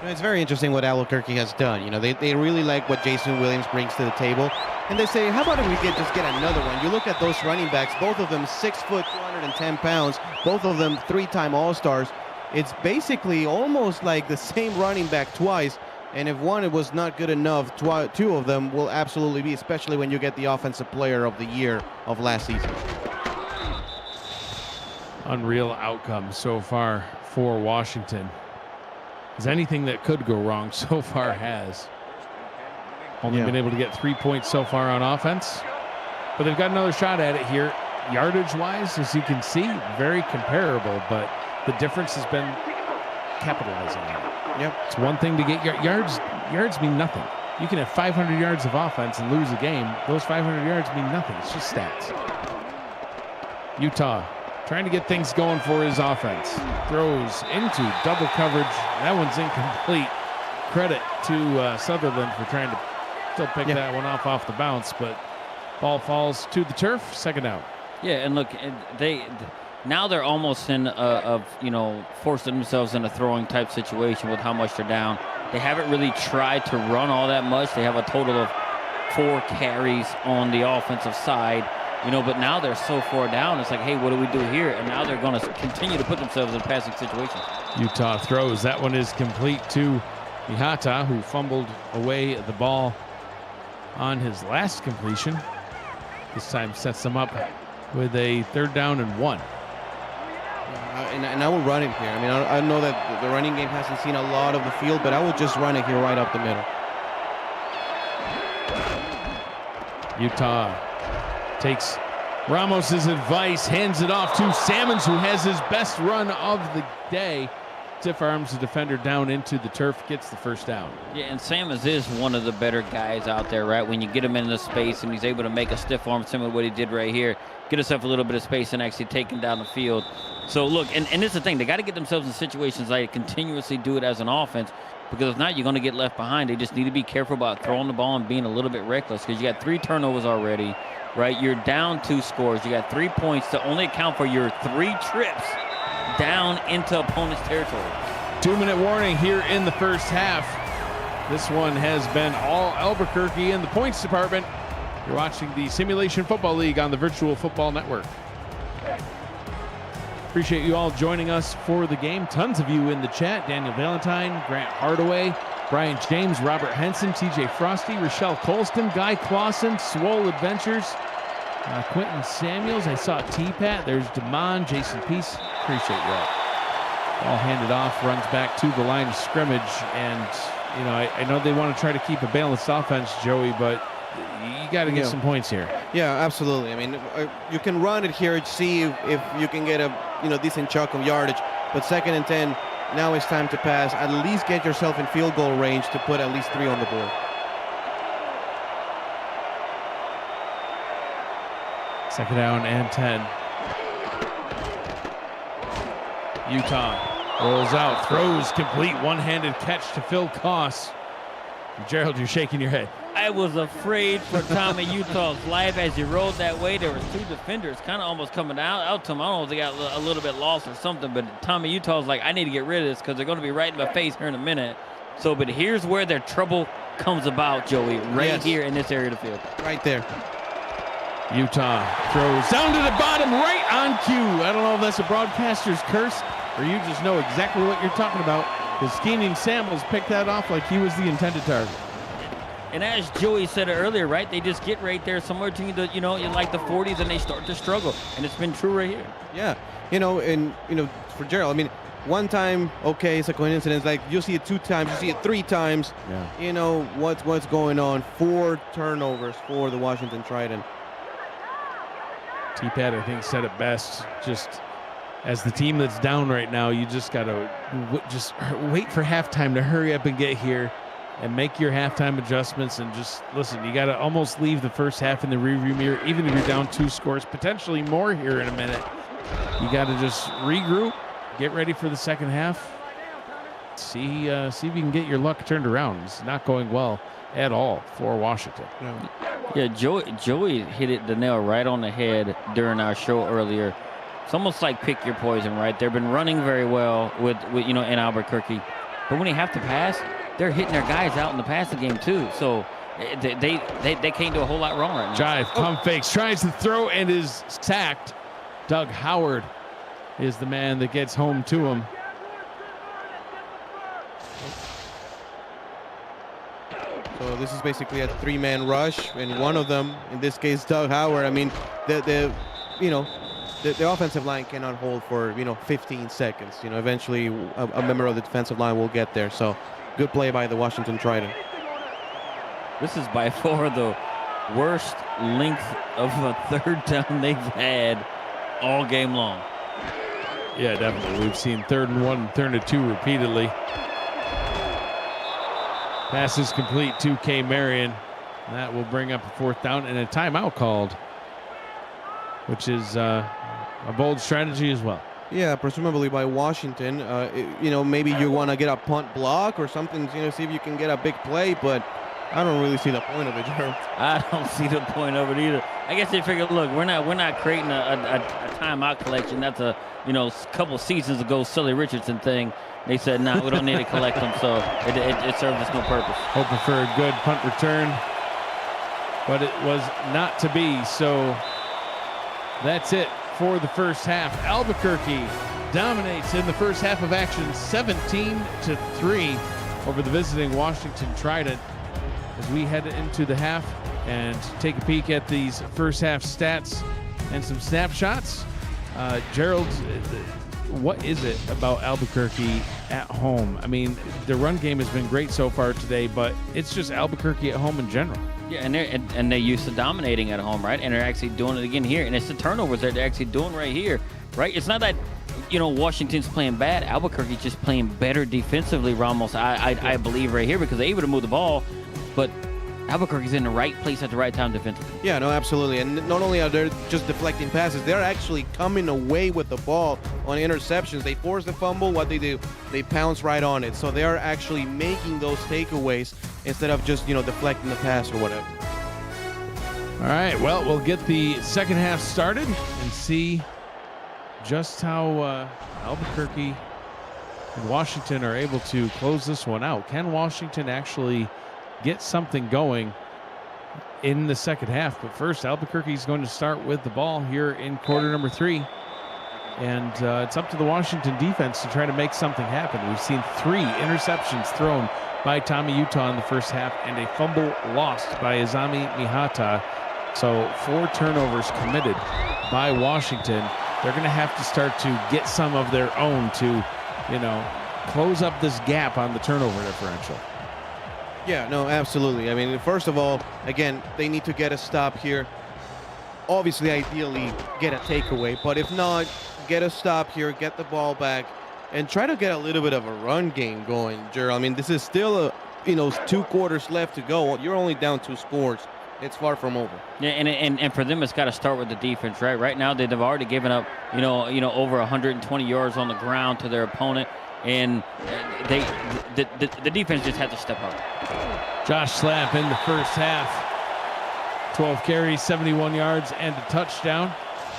Speaker 3: It's very interesting what Albuquerque has done. They really like what Jason Williams brings to the table. And they say, how about if we just get another one? You look at those running backs, both of them 6 foot, 210 pounds, both of them 3-time All-Stars. It's basically almost like the same running back twice. And if one was not good enough, 2 of them will absolutely be, especially when you get the Offensive Player of the Year of last season.
Speaker 1: Unreal outcome so far for Washington. Because anything that could go wrong so far has. Only been able to get 3 points so far on offense. But they've got another shot at it here. Yardage-wise, as you can see, very comparable. But the difference has been capitalizing on it.
Speaker 3: Yep.
Speaker 1: It's one thing to get yards. Yards mean nothing. You can have 500 yards of offense and lose a game. Those 500 yards mean nothing. It's just stats. Utah trying to get things going for his offense. Throws into double coverage. That one's incomplete. Credit to Sutherland for trying to still pick that one off the bounce, but ball falls to the turf. 2nd down.
Speaker 2: Yeah, and look, now they're almost in forcing themselves in a throwing type situation with how much they're down. They haven't really tried to run all that much. They have a total of 4 carries on the offensive side, but now they're so far down. It's like, hey, what do we do here? And now they're going to continue to put themselves in passing situations.
Speaker 1: Utah throws. That one is complete to Mihata, who fumbled away the ball on his last completion. This time sets them up with a 3rd down and 1.
Speaker 3: And I will run it here. I mean, I know that the running game hasn't seen a lot of the field, but I will just run it here right up the middle.
Speaker 1: Utah takes Ramos's advice, hands it off to Salmons, who has his best run of the day. Stiff arms the defender down into the turf, gets the 1st down.
Speaker 2: Yeah, and Salmons is one of the better guys out there, right? When you get him in the space and he's able to make a stiff arm, similar to what he did right here, get himself a little bit of space and actually take him down the field. So look, and this is the thing, they got to get themselves in situations like continuously do it as an offense, because if not, you're going to get left behind. They just need to be careful about throwing the ball and being a little bit reckless, because you got 3 turnovers already, right? You're down 2 scores. You got 3 points to only account for your 3 trips down into opponent's territory.
Speaker 1: 2-minute warning here in the 1st half. This one has been all Albuquerque in the points department. You're watching the Simulation Football League on the Virtual Football Network. Appreciate you all joining us for the game. Tons of you in the chat. Daniel Valentine, Grant Hardaway, Brian James, Robert Henson, TJ Frosty, Rochelle Colston, Guy Clausen, Swole Adventures, Quentin Samuels. I saw T-Pat. There's Damon, Jason Peace. Appreciate you all. Ball handed off, runs back to the line of scrimmage. And, you know, I know they want to try to keep a balanced offense, Joey, but you got to get some points here.
Speaker 3: Yeah, absolutely. I mean, you can run it here, see if you can get a decent chunk of yardage. But 2nd and 10, now it's time to pass. At least get yourself in field goal range to put at least 3 on the board.
Speaker 1: Second down and 10. Utah rolls out, throws, complete one-handed catch to Phil Koss. Gerald, you're shaking your head.
Speaker 2: I was afraid for Tommy Utah's life as he rolled that way. There was 2 defenders kind of almost coming out to him. I don't know if they got a little bit lost or something, but Tommy Utah's like, I need to get rid of this because they're going to be right in my face here in a minute. So, but here's where their trouble comes about, Joey, right here in this area of the field.
Speaker 3: Right there.
Speaker 1: Utah throws down to the bottom, right on cue. I don't know if that's a broadcaster's curse or you just know exactly what you're talking about, because Keenan Samuels picked that off like he was the intended target.
Speaker 2: And as Joey said earlier, right, they just get right there somewhere between the, like the 40s, and they start to struggle. And it's been true right here.
Speaker 3: Yeah, for Gerald, I mean, one time, okay, it's a coincidence. Like, you see it 2 times, you see it 3 times.
Speaker 1: Yeah.
Speaker 3: You know what's going on. 4 turnovers for the Washington Trident.
Speaker 1: T-Pat, I think, said it best. Just as the team that's down right now, you just got to just wait for halftime to hurry up and get here and make your halftime adjustments, and just listen, you got to almost leave the first half in the rearview mirror, even if you're down 2 scores, potentially more here in a minute. You got to just regroup, get ready for the second half, see if you can get your luck turned around. It's not going well at all for Washington.
Speaker 2: Yeah, Joey hit the nail right on the head during our show earlier. It's almost like pick your poison, right? They've been running very well with in Albuquerque, but when they have to pass, they're hitting their guys out in the passing game too. So they can't do a whole lot wrong right now.
Speaker 1: Jive, pump fakes, tries to throw and is sacked. Doug Howard is the man that gets home to him.
Speaker 3: So this is basically a 3-man rush, and one of them, in this case, Doug Howard. I mean, the offensive line cannot hold for 15 seconds. Eventually a member of the defensive line will get there. So good play by the Washington Trident.
Speaker 2: This is by far the worst length of a 3rd down they've had all game long.
Speaker 1: Yeah, definitely. We've seen 3rd and 1, 3rd and 2 repeatedly. Pass is complete to K. Marion. That will bring up a 4th down and a timeout called, which is a bold strategy as well.
Speaker 3: Yeah, presumably by Washington. Maybe you want to get a punt block or something, see if you can get a big play, but I don't really see the point of it, Gerald.
Speaker 2: I don't see the point of it either. I guess they figured, look, we're not creating a timeout collection. That's a couple seasons ago Sully Richardson thing. They said, no, we don't need to collect them, so it served us no purpose.
Speaker 1: Hoping for a good punt return, but it was not to be. So that's it for the first half. Albuquerque dominates in the first half of action, 17-3 over the visiting Washington Trident. As we head into the half and take a peek at these first half stats and some snapshots. Gerald, what is it about Albuquerque at home? I mean, the run game has been great so far today, but it's just Albuquerque at home in general.
Speaker 2: Yeah, and they're used to dominating at home, right? And they're actually doing it again here. And it's the turnovers that they're actually doing right here, right? It's not that, Washington's playing bad. Albuquerque's just playing better defensively, Ramos, I believe right here, because they're able to move the ball. But Albuquerque's in the right place at the right time defensively.
Speaker 3: Yeah, no, absolutely. And not only are they just deflecting passes, they're actually coming away with the ball on interceptions. They force the fumble. What they do, they pounce right on it. So they are actually making those takeaways instead of just, deflecting the pass or whatever.
Speaker 1: All right, well, we'll get the second half started and see just how Albuquerque and Washington are able to close this one out. Can Washington actually get something going in the second half? But first, Albuquerque is going to start with the ball here in quarter number 3. And it's up to the Washington defense to try to make something happen. We've seen 3 interceptions thrown by Tommy Utah in the first half and a fumble lost by Izami Mihata. So 4 turnovers committed by Washington. They're going to have to start to get some of their own to, close up this gap on the turnover differential.
Speaker 3: Yeah, no, absolutely. I mean, first of all, again, they need to get a stop here. Obviously, ideally, get a takeaway. But if not, get a stop here, get the ball back, and try to get a little bit of a run game going, Gerald. I mean, this is still 2 quarters left to go. You're only down 2 scores. It's far from over.
Speaker 2: Yeah, and for them, it's got to start with the defense, right? Right now, they've already given up, over 120 yards on the ground to their opponent, and the defense just had to step up.
Speaker 1: Josh Slapp in the first half, 12 carries, 71 yards, and a touchdown.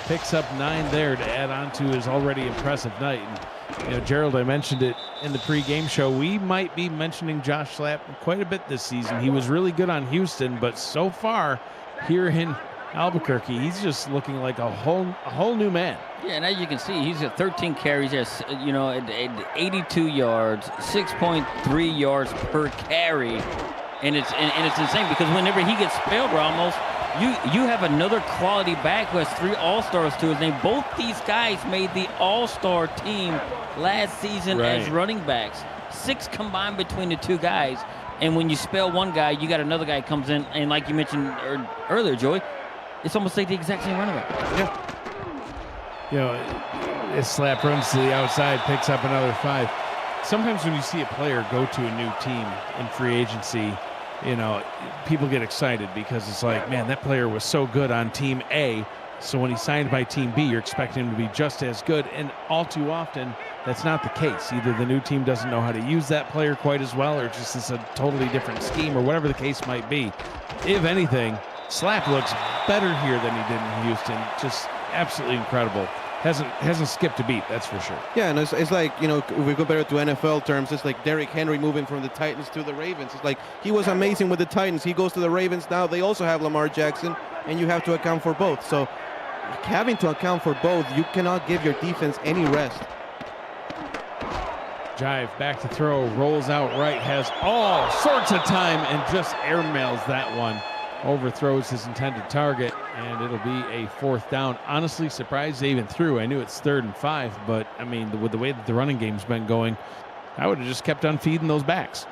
Speaker 1: Picks up 9 there to add on to his already impressive night. And, Gerald, I mentioned it in the pregame show. We might be mentioning Josh Slapp quite a bit this season. He was really good on Houston, but so far here in Albuquerque, he's just looking like a whole new man.
Speaker 2: Yeah, and as you can see, he's got 13 carries, has 82 yards, 6.3 yards per carry, and it's insane because whenever he gets spelled, Ramos, you have another quality back who has 3 All-Stars to his name. Both these guys made the All-Star team last season as running backs. 6 combined between the 2 guys, and when you spell one guy, you got another guy comes in, and like you mentioned earlier, Joey, it's almost like the exact same running back.
Speaker 1: Yeah. His Slap runs to the outside, picks up another 5. Sometimes when you see a player go to a new team in free agency, people get excited because it's like, man, that player was so good on team A. So when he signed by team B, you're expecting him to be just as good. And all too often, that's not the case. Either the new team doesn't know how to use that player quite as well, or just it's a totally different scheme, or whatever the case might be. If anything, Slap looks better here than he did in Houston. Just absolutely incredible. Hasn't skipped a beat, that's for sure.
Speaker 3: Yeah, and it's like, if we compare it to NFL terms, it's like Derrick Henry moving from the Titans to the Ravens. It's like he was amazing with the Titans. He goes to the Ravens now. They also have Lamar Jackson, and you have to account for both. So having to account for both, you cannot give your defense any rest.
Speaker 1: Jive back to throw, rolls out right, has all sorts of time, and just airmails that one. Overthrows his intended target, and it'll be a 4th down. Honestly, surprised they even threw. I knew it's 3rd and 5, but I mean, with the way that the running game's been going, I would have just kept on feeding those backs.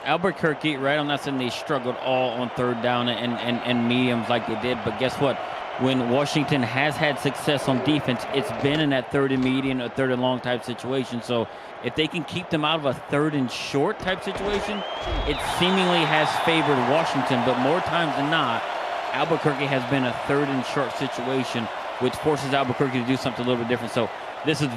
Speaker 2: Albuquerque, right on that side, they struggled all on 3rd down and mediums like they did. But guess what? When Washington has had success on defense, it's been in that 3rd and median or 3rd and long type situation. So if they can keep them out of a 3rd and short type situation, it seemingly has favored Washington. But more times than not, Albuquerque has been a 3rd and short situation, which forces Albuquerque to do something a little bit different. So this is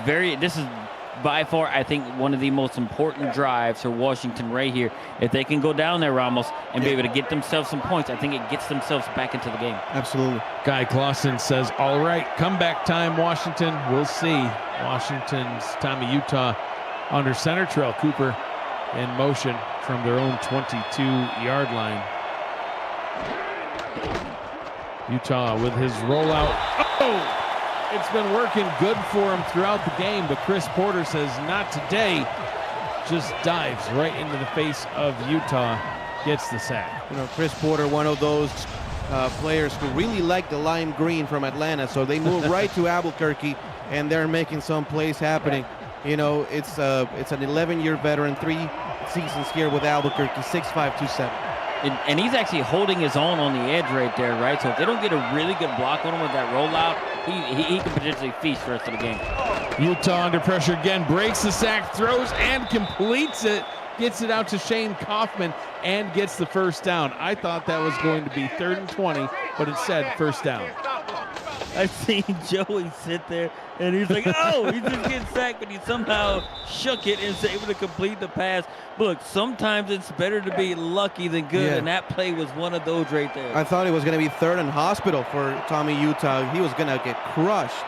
Speaker 2: by far, I think, one of the most important drives for Washington right here. If they can go down there, Ramos, and be able to get themselves some points, I think it gets themselves back into the game.
Speaker 3: Absolutely.
Speaker 1: Guy Clausen says, all right, comeback time, Washington. We'll see. Washington's Tommy Utah under center. Terrell Cooper in motion from their own 22-yard line. Utah with his rollout. Oh! It's been working good for him throughout the game, but Chris Porter says not today. Just dives right into the face of Utah, gets the sack.
Speaker 3: Chris Porter, one of those players who really like the lime green from Atlanta, so they move right to Albuquerque, and they're making some plays happening. It's an 11-year veteran, 3 seasons here with Albuquerque, 6'5", 270.
Speaker 2: And he's actually holding his own on the edge right there, right? So if they don't get a really good block on him with that rollout, he can potentially feast the rest of the game.
Speaker 1: Utah under pressure again, breaks the sack, throws and completes it. Gets it out to Shane Kaufman and gets the 1st down. I thought that was going to be 3rd and 20, but it said 1st down.
Speaker 2: I've seen Joey sit there, and he's like, oh, he just gets sacked, but he somehow shook it and was able to complete the pass. Look, sometimes it's better to be lucky than good, and that play was one of those right there.
Speaker 3: I thought it was going to be 3rd and hospital for Tommy Utah. He was going to get crushed.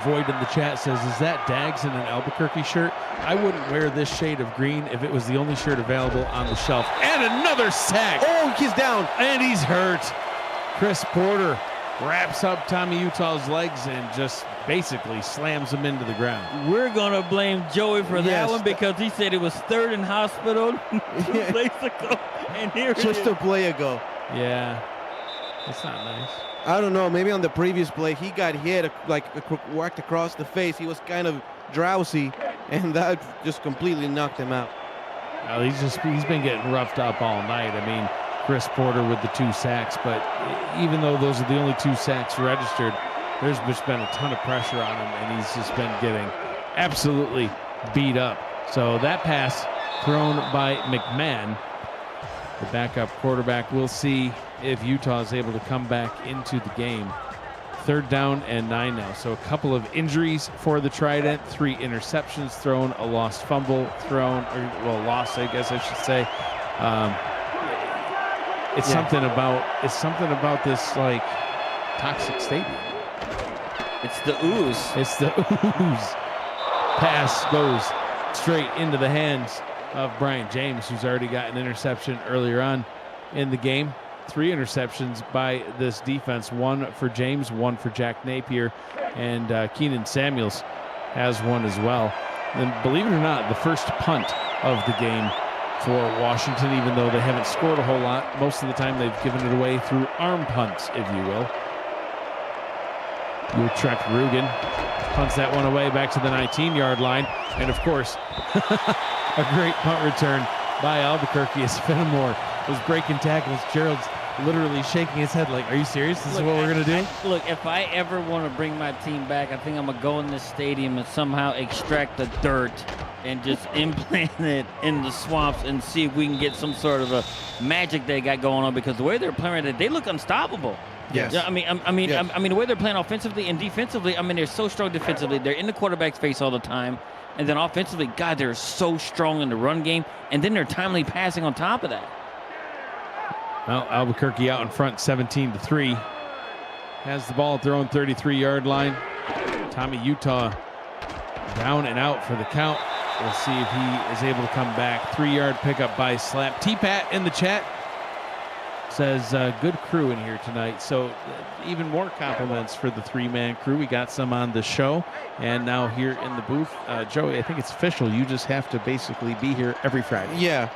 Speaker 1: Void in the chat says, is that Dags in an Albuquerque shirt? I wouldn't wear this shade of green if it was the only shirt available on the shelf. And another sack.
Speaker 3: Oh, he's down.
Speaker 1: And he's hurt. Chris Porter wraps up Tommy Utah's legs and just basically slams him into the ground.
Speaker 2: We're going to blame Joey for that one because he said it was third in hospital 2 plays ago. And here
Speaker 3: Just a play ago.
Speaker 1: Yeah, it's not nice.
Speaker 3: I don't know. Maybe on the previous play, he got hit, like whacked across the face. He was kind of drowsy, and that just completely knocked him out.
Speaker 1: Well, he's been getting roughed up all night. I mean, Chris Porter with the 2 sacks, but even though those are the only 2 sacks registered, there's just been a ton of pressure on him, and he's just been getting absolutely beat up. So that pass thrown by McMahon, the backup quarterback. We'll see if Utah is able to come back into the game. 3rd down and 9 now. So a couple of injuries for the Trident, 3 interceptions thrown, a lost fumble thrown, or well, lost, I guess I should say. It's something about this like toxic stadium.
Speaker 2: It's the ooze.
Speaker 1: It's the ooze. Pass goes straight into the hands of Brian James, who's already got an interception earlier on in the game. 3 interceptions by this defense, 1 for James, 1 for Jack Napier, and Keenan Samuels has 1 as well. And believe it or not, the first punt of the game for Washington, even though they haven't scored a whole lot. Most of the time they've given it away through arm punts, if you will. Utrecht Rugen punts that one away back to the 19-yard line. And of course, a great punt return by Albuquerque as Fenimore was breaking tackles. Gerald's literally shaking his head like, are you serious? This is what we're going to do?
Speaker 2: Look, if I ever want to bring my team back, I think I'm going to go in this stadium and somehow extract the dirt and just implant it in the swamps and see if we can get some sort of a magic they got going on, because the way they're playing, they look unstoppable.
Speaker 3: Yes.
Speaker 2: Yeah, I mean, the way they're playing offensively and defensively, I mean, they're so strong defensively. They're in the quarterback's face all the time. And then offensively, God, they're so strong in the run game. And then they're timely passing on top of that.
Speaker 1: Well, Albuquerque out in front, 17-3. Has the ball at their own 33-yard line. Tommy Utah down and out for the count. We'll see if he is able to come back. 3-yard pickup by Slap. T-Pat in the chat says, good crew in here tonight. So even more compliments for the 3-man crew. We got some on the show and now here in the booth. Joey, I think it's official. You just have to basically be here every Friday.
Speaker 3: Yeah.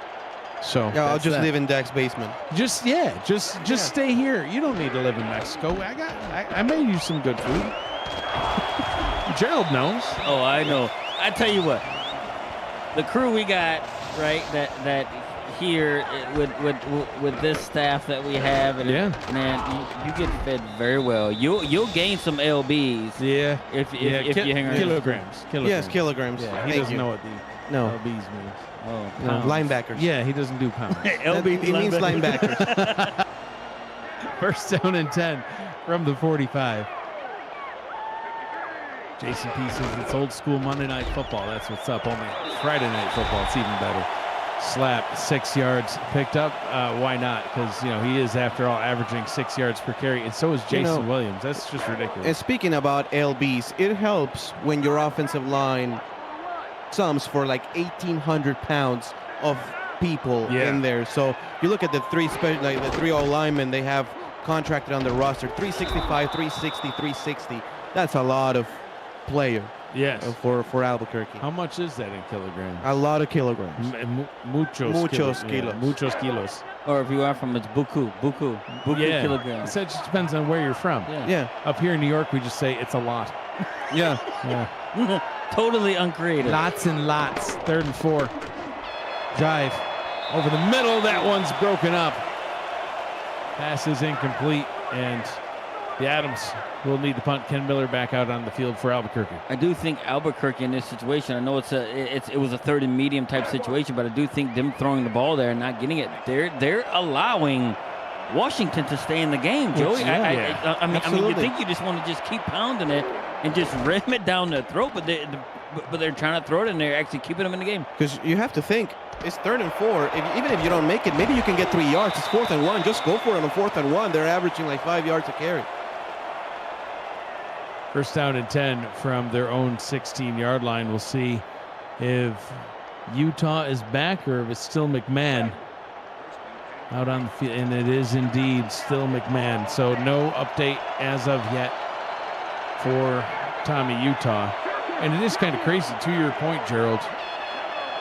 Speaker 1: So
Speaker 3: yeah, I'll just live in Dak's basement.
Speaker 1: Just stay here. You don't need to live in Mexico. I made you some good food. Gerald knows.
Speaker 2: Oh, I know. I tell you what, the crew we got, right, that here with this staff that we have, and man, you get fed very well. You'll gain some lbs.
Speaker 1: Yeah.
Speaker 2: If you hang around.
Speaker 1: Kilograms.
Speaker 3: Yes, kilograms.
Speaker 1: Yeah, he doesn't know what the lbs means.
Speaker 2: Oh,
Speaker 3: no, linebackers.
Speaker 1: Yeah, he doesn't do pounds.
Speaker 2: LB
Speaker 3: He means linebackers.
Speaker 1: First down and 10 from the 45. Jason P says it's old school Monday Night Football. That's what's up. Only Friday Night Football. It's even better. Slap, 6 yards picked up. Why not? Because, he is, after all, averaging 6 yards per carry, and so is Jason Williams. That's just ridiculous.
Speaker 3: And speaking about LBs, it helps when your offensive line sums for like 1,800 pounds of people in there. So you look at the the 3 linemen they have contracted on the roster, 365, 360, 360. That's a lot of player.
Speaker 1: Yes.
Speaker 3: For Albuquerque.
Speaker 1: How much is that in kilograms?
Speaker 3: A lot of kilograms.
Speaker 1: Muchos kilos.
Speaker 3: kilos.
Speaker 1: Muchos kilos.
Speaker 2: Or if you are from, it's buku kilograms.
Speaker 1: So it just depends on where you're from.
Speaker 3: Yeah.
Speaker 1: Up here in New York, we just say it's a lot.
Speaker 3: Yeah.
Speaker 2: Totally uncreative.
Speaker 1: Lots and lots. 3rd and 4. Jive over the middle. That one's broken up. Pass is incomplete, and the Adams will need to punt. Ken Miller back out on the field for Albuquerque.
Speaker 2: I do think Albuquerque in this situation, I know it was a 3rd and medium type situation, but I do think them throwing the ball there and not getting it, they're allowing Washington to stay in the game, Joey. I mean, you think you just want to just keep pounding it and just ram it down their throat, but they're trying to throw it and they're actually keeping them in the game.
Speaker 3: Because you have to think, it's 3rd and 4. Even if you don't make it, maybe you can get 3 yards. It's 4th and 1. Just go for it on 4th and 1. They're averaging like 5 yards a carry.
Speaker 1: First down and 10 from their own 16-yard line. We'll see if Utah is back or if it's still McMahon out on the field, and it is indeed still McMahon. So no update as of yet for Tommy Utah. And it is kind of crazy, to your point, Gerald.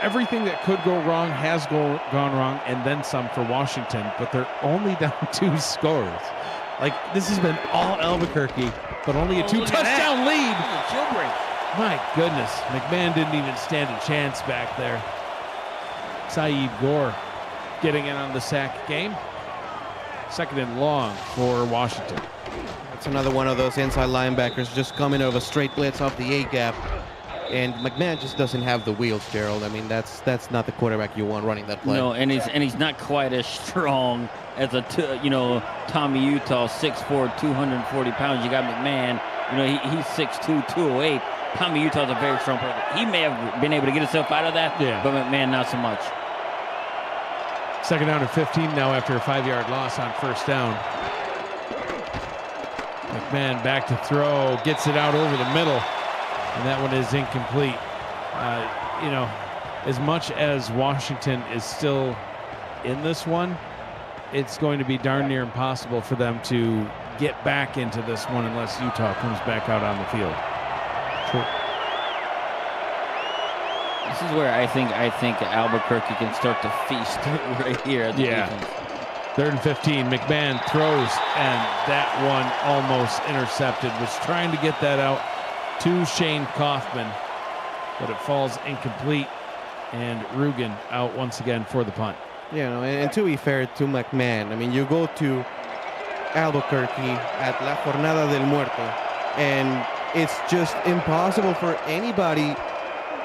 Speaker 1: Everything that could go wrong has gone wrong, and then some for Washington, but they're only down 2 scores. Like, this has been all Albuquerque, but only a 2-touchdown lead. My goodness, McMahon didn't even stand a chance back there. Saeed Gore getting in on the sack game. 2nd and long for Washington.
Speaker 3: That's another one of those inside linebackers just coming out of a straight blitz off the A-gap. And McMahon just doesn't have the wheels, Gerald. I mean, that's not the quarterback you want running that play.
Speaker 2: No, and he's not quite as strong as Tommy Utah, 6'4", 240 pounds. You got McMahon, he's 6'2", 208. Tommy Utah's a very strong player. He may have been able to get himself out of that, but McMahon not so much.
Speaker 1: 2nd down and 15 now after a 5-yard loss on 1st down. McMahon back to throw, gets it out over the middle, and that one is incomplete. As much as Washington is still in this one, it's going to be darn near impossible for them to get back into this one unless Utah comes back out on the field. True.
Speaker 2: This is where I think Albuquerque can start to feast right here at the defense.
Speaker 1: 3rd and 15, McMahon throws, and that one almost intercepted. Was trying to get that out to Shane Kaufman, but it falls incomplete, and Rugen out once again for the punt.
Speaker 3: And to be fair to McMahon, I mean, you go to Albuquerque at La Jornada del Muerto, and it's just impossible for anybody,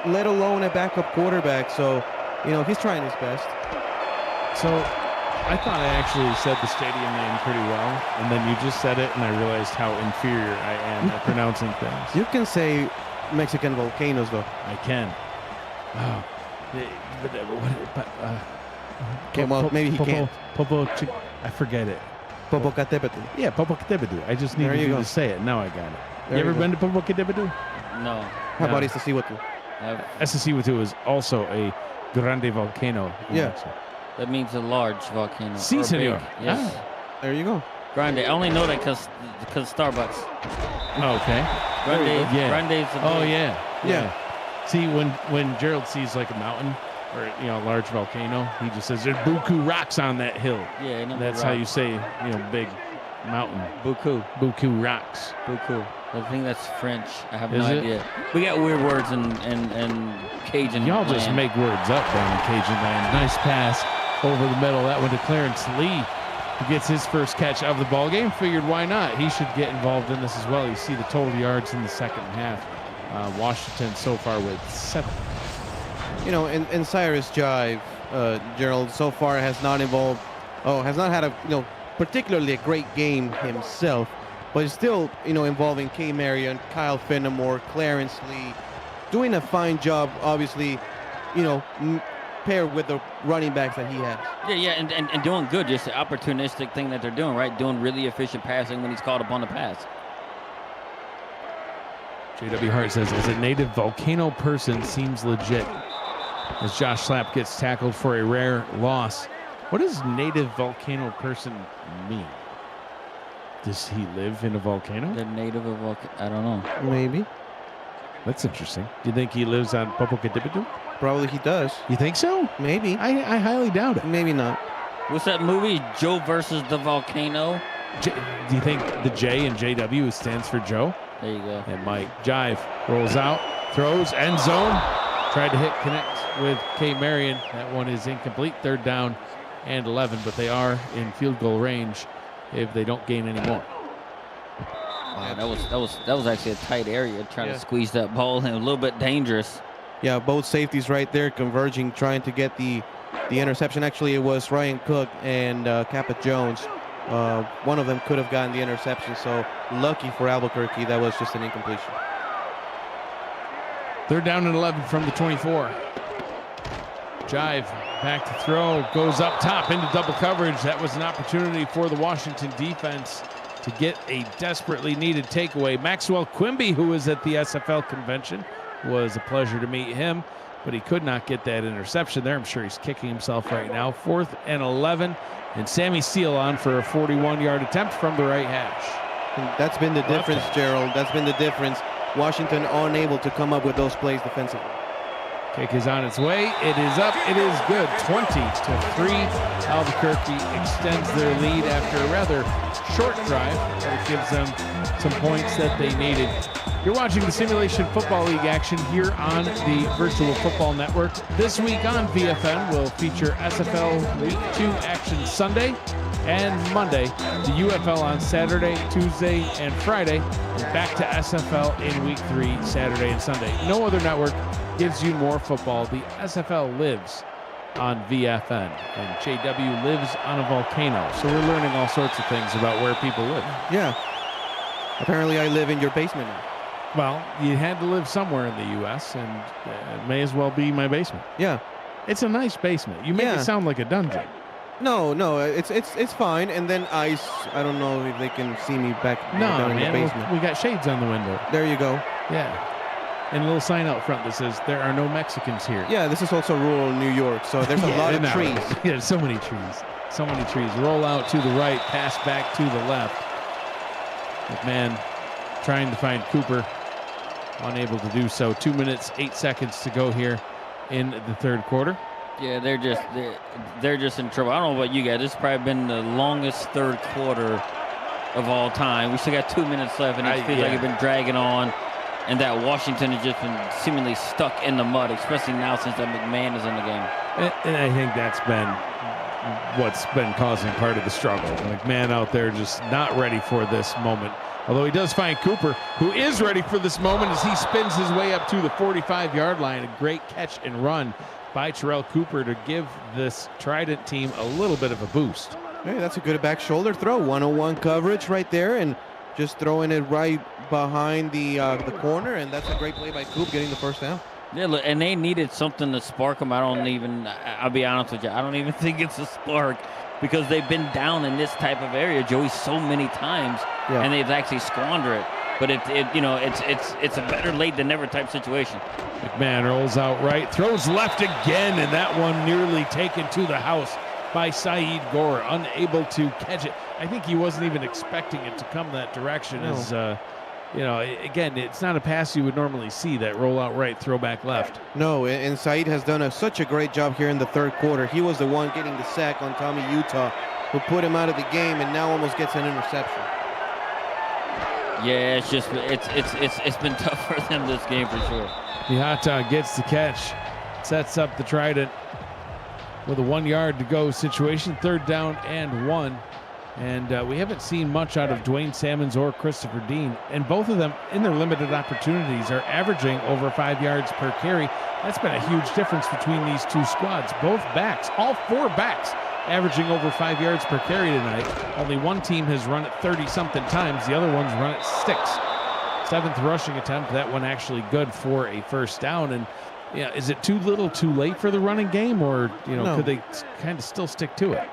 Speaker 3: let alone a backup quarterback. So, he's trying his best.
Speaker 1: So I thought I actually said the stadium name pretty well, and then you just said it, and I realized how inferior I am at pronouncing things.
Speaker 3: You can say Mexican volcanoes, though.
Speaker 1: I can. Oh.
Speaker 3: Okay, well, maybe he can't.
Speaker 1: I forget it.
Speaker 3: Popocatépetl.
Speaker 1: Yeah, Popocatépetl. I just needed you to say it. Now I got it. You ever been to Popocatépetl?
Speaker 2: No.
Speaker 3: How about Iztaccíhuatl?
Speaker 1: Iztaccíhuatl is also a grande volcano.
Speaker 3: Yeah.
Speaker 2: That means a large volcano.
Speaker 1: Sí, senor.
Speaker 2: Yes.
Speaker 3: There you go.
Speaker 2: Grande. I only know that because Starbucks.
Speaker 1: Oh, okay.
Speaker 2: Grande.
Speaker 1: Yeah.
Speaker 2: Grande's a big.
Speaker 1: Yeah. See, when Gerald sees like a mountain or a large volcano, he just says there's buku rocks on that hill.
Speaker 2: Yeah,
Speaker 1: that's how you say big mountain. Buku rocks.
Speaker 2: Buku. I think that's French. I have no idea. We got weird words in Cajun.
Speaker 1: Y'all just make words up down in Cajun land. Nice pass over the middle. That one to Clarence Lee, who gets his first catch of the ball game. Figured why not? He should get involved in this as well. You see the total yards in the second half. Washington so far with 7.
Speaker 3: And Cyrus Jive, Gerald, so far has not had a particularly a great game himself, but is still involving K. Marion, Kyle Fenimore, Clarence Lee, doing a fine job. Obviously, paired with the running backs that he has.
Speaker 2: Yeah, and doing good. Just the opportunistic thing that they're doing, right? Doing really efficient passing when he's called upon the pass.
Speaker 1: J.W. Hart says, as a native volcano person, seems legit. As Josh Slapp gets tackled for a rare loss. What does native volcano person mean? Does he live in a volcano?
Speaker 2: The native of volcano? I don't know.
Speaker 3: Maybe.
Speaker 1: That's interesting. Do you think he lives on Popocatépetl?
Speaker 3: Probably he does.
Speaker 1: You think so?
Speaker 3: Maybe.
Speaker 1: I highly doubt it.
Speaker 3: Maybe not.
Speaker 2: What's that movie, Joe versus the Volcano?
Speaker 1: Do you think the J in JW stands for Joe?
Speaker 2: There you go.
Speaker 1: And Mike Jive rolls out, throws, end zone. Tried to connect with K. Marion. That one is incomplete. 3rd down and 11, but they are in field goal range if they don't gain any more.
Speaker 2: Wow, that was actually a tight area trying to squeeze that ball in. A little bit dangerous.
Speaker 3: Yeah, both safeties right there converging, trying to get the interception. Actually, it was Ryan Cook and Cappa Jones. One of them could have gotten the interception, so lucky for Albuquerque, that was just an incompletion.
Speaker 1: 3rd down and 11 from the 24. Jive back to throw, goes up top into double coverage. That was an opportunity for the Washington defense to get a desperately needed takeaway. Maxwell Quimby, who was at the SFL convention, was a pleasure to meet him. but he could not get that interception there. I'm sure he's kicking himself right now. 4th and 11, and Sammy Seal on for a 41-yard attempt from the right hash.
Speaker 3: And that's been the difference, Gerald. That's been the difference. Washington unable to come up with those plays defensively.
Speaker 1: Kick is on its way. It is up. It is good. 20-3. Albuquerque extends their lead after a rather short drive, but it gives them some points that they needed. You're watching the Simulation Football League action here on the Virtual Football Network. This week on VFN, we'll feature SFL Week 2 action Sunday and Monday, the UFL on Saturday, Tuesday, and Friday, and back to SFL in Week 3, Saturday and Sunday. No other network gives you more football. The SFL lives on VFN, and JW lives on a volcano. So we're learning all sorts of things about where people live.
Speaker 3: Yeah. Apparently I live in your basement now.
Speaker 1: Well, you had to live somewhere in the U.S., and it may as well be my basement.
Speaker 3: Yeah.
Speaker 1: It's a nice basement. You make it sound like a dungeon.
Speaker 3: No, it's fine. And then ice. I don't know if they can see me back down in the basement.
Speaker 1: We got shades on the window.
Speaker 3: There you go.
Speaker 1: Yeah. And a little sign out front that says, there are no Mexicans here.
Speaker 3: Yeah, this is also rural New York, so there's a lot of trees.
Speaker 1: Yeah, so many trees. So many trees. Roll out to the right, pass back to the left. McMahon trying to find Cooper. Unable to do so. 2 minutes, 8 seconds to go here in the third quarter.
Speaker 2: Yeah, they're just in trouble. I don't know about you guys. This has probably been the longest third quarter of all time. We still got 2 minutes left, and it feels like it's been dragging on. And that Washington has just been seemingly stuck in the mud, especially now since that McMahon is in the game.
Speaker 1: And I think that's been what's been causing part of the struggle. McMahon out there just not ready for this moment. Although he does find Cooper, who is ready for this moment as he spins his way up to the 45-yard line. A great catch and run by Terrell Cooper to give this Trident team a little bit of a boost.
Speaker 3: Hey, that's a good back shoulder throw. 101 coverage right there, and just throwing it right behind the corner, and that's a great play by Coop getting the first down.
Speaker 2: Yeah, look, and they needed something to spark them. I'll be honest with you, I don't even think it's a spark, because they've been down in this type of area, Joey, so many times, and they've actually squandered it. But it's a better late than never type situation.
Speaker 1: McMahon rolls out right, throws left again, and that one nearly taken to the house by Saeed Gore, unable to catch it. I think he wasn't even expecting it to come that direction.
Speaker 3: No.
Speaker 1: As again, it's not a pass you would normally see, that roll out right, throw back left.
Speaker 3: No, and Saeed has done such a great job here in the third quarter. He was the one getting the sack on Tommy Utah, who put him out of the game and now almost gets an interception.
Speaker 2: Yeah, it's been tough for them this game for sure.
Speaker 1: Mihata gets the catch, sets up the Trident with a 1 yard to go situation, 3rd down and 1. And we haven't seen much out of Dwayne Salmons or Christopher Dean. And both of them, in their limited opportunities, are averaging over 5 yards per carry. That's been a huge difference between these two squads. Both backs, all 4 backs, averaging over 5 yards per carry tonight. Only one team has run it 30-something times. The other one's run it 6. 7th rushing attempt. That one actually good for a first down. And is it too little too late for the running game, or
Speaker 3: No.
Speaker 1: could they kind of still stick to it?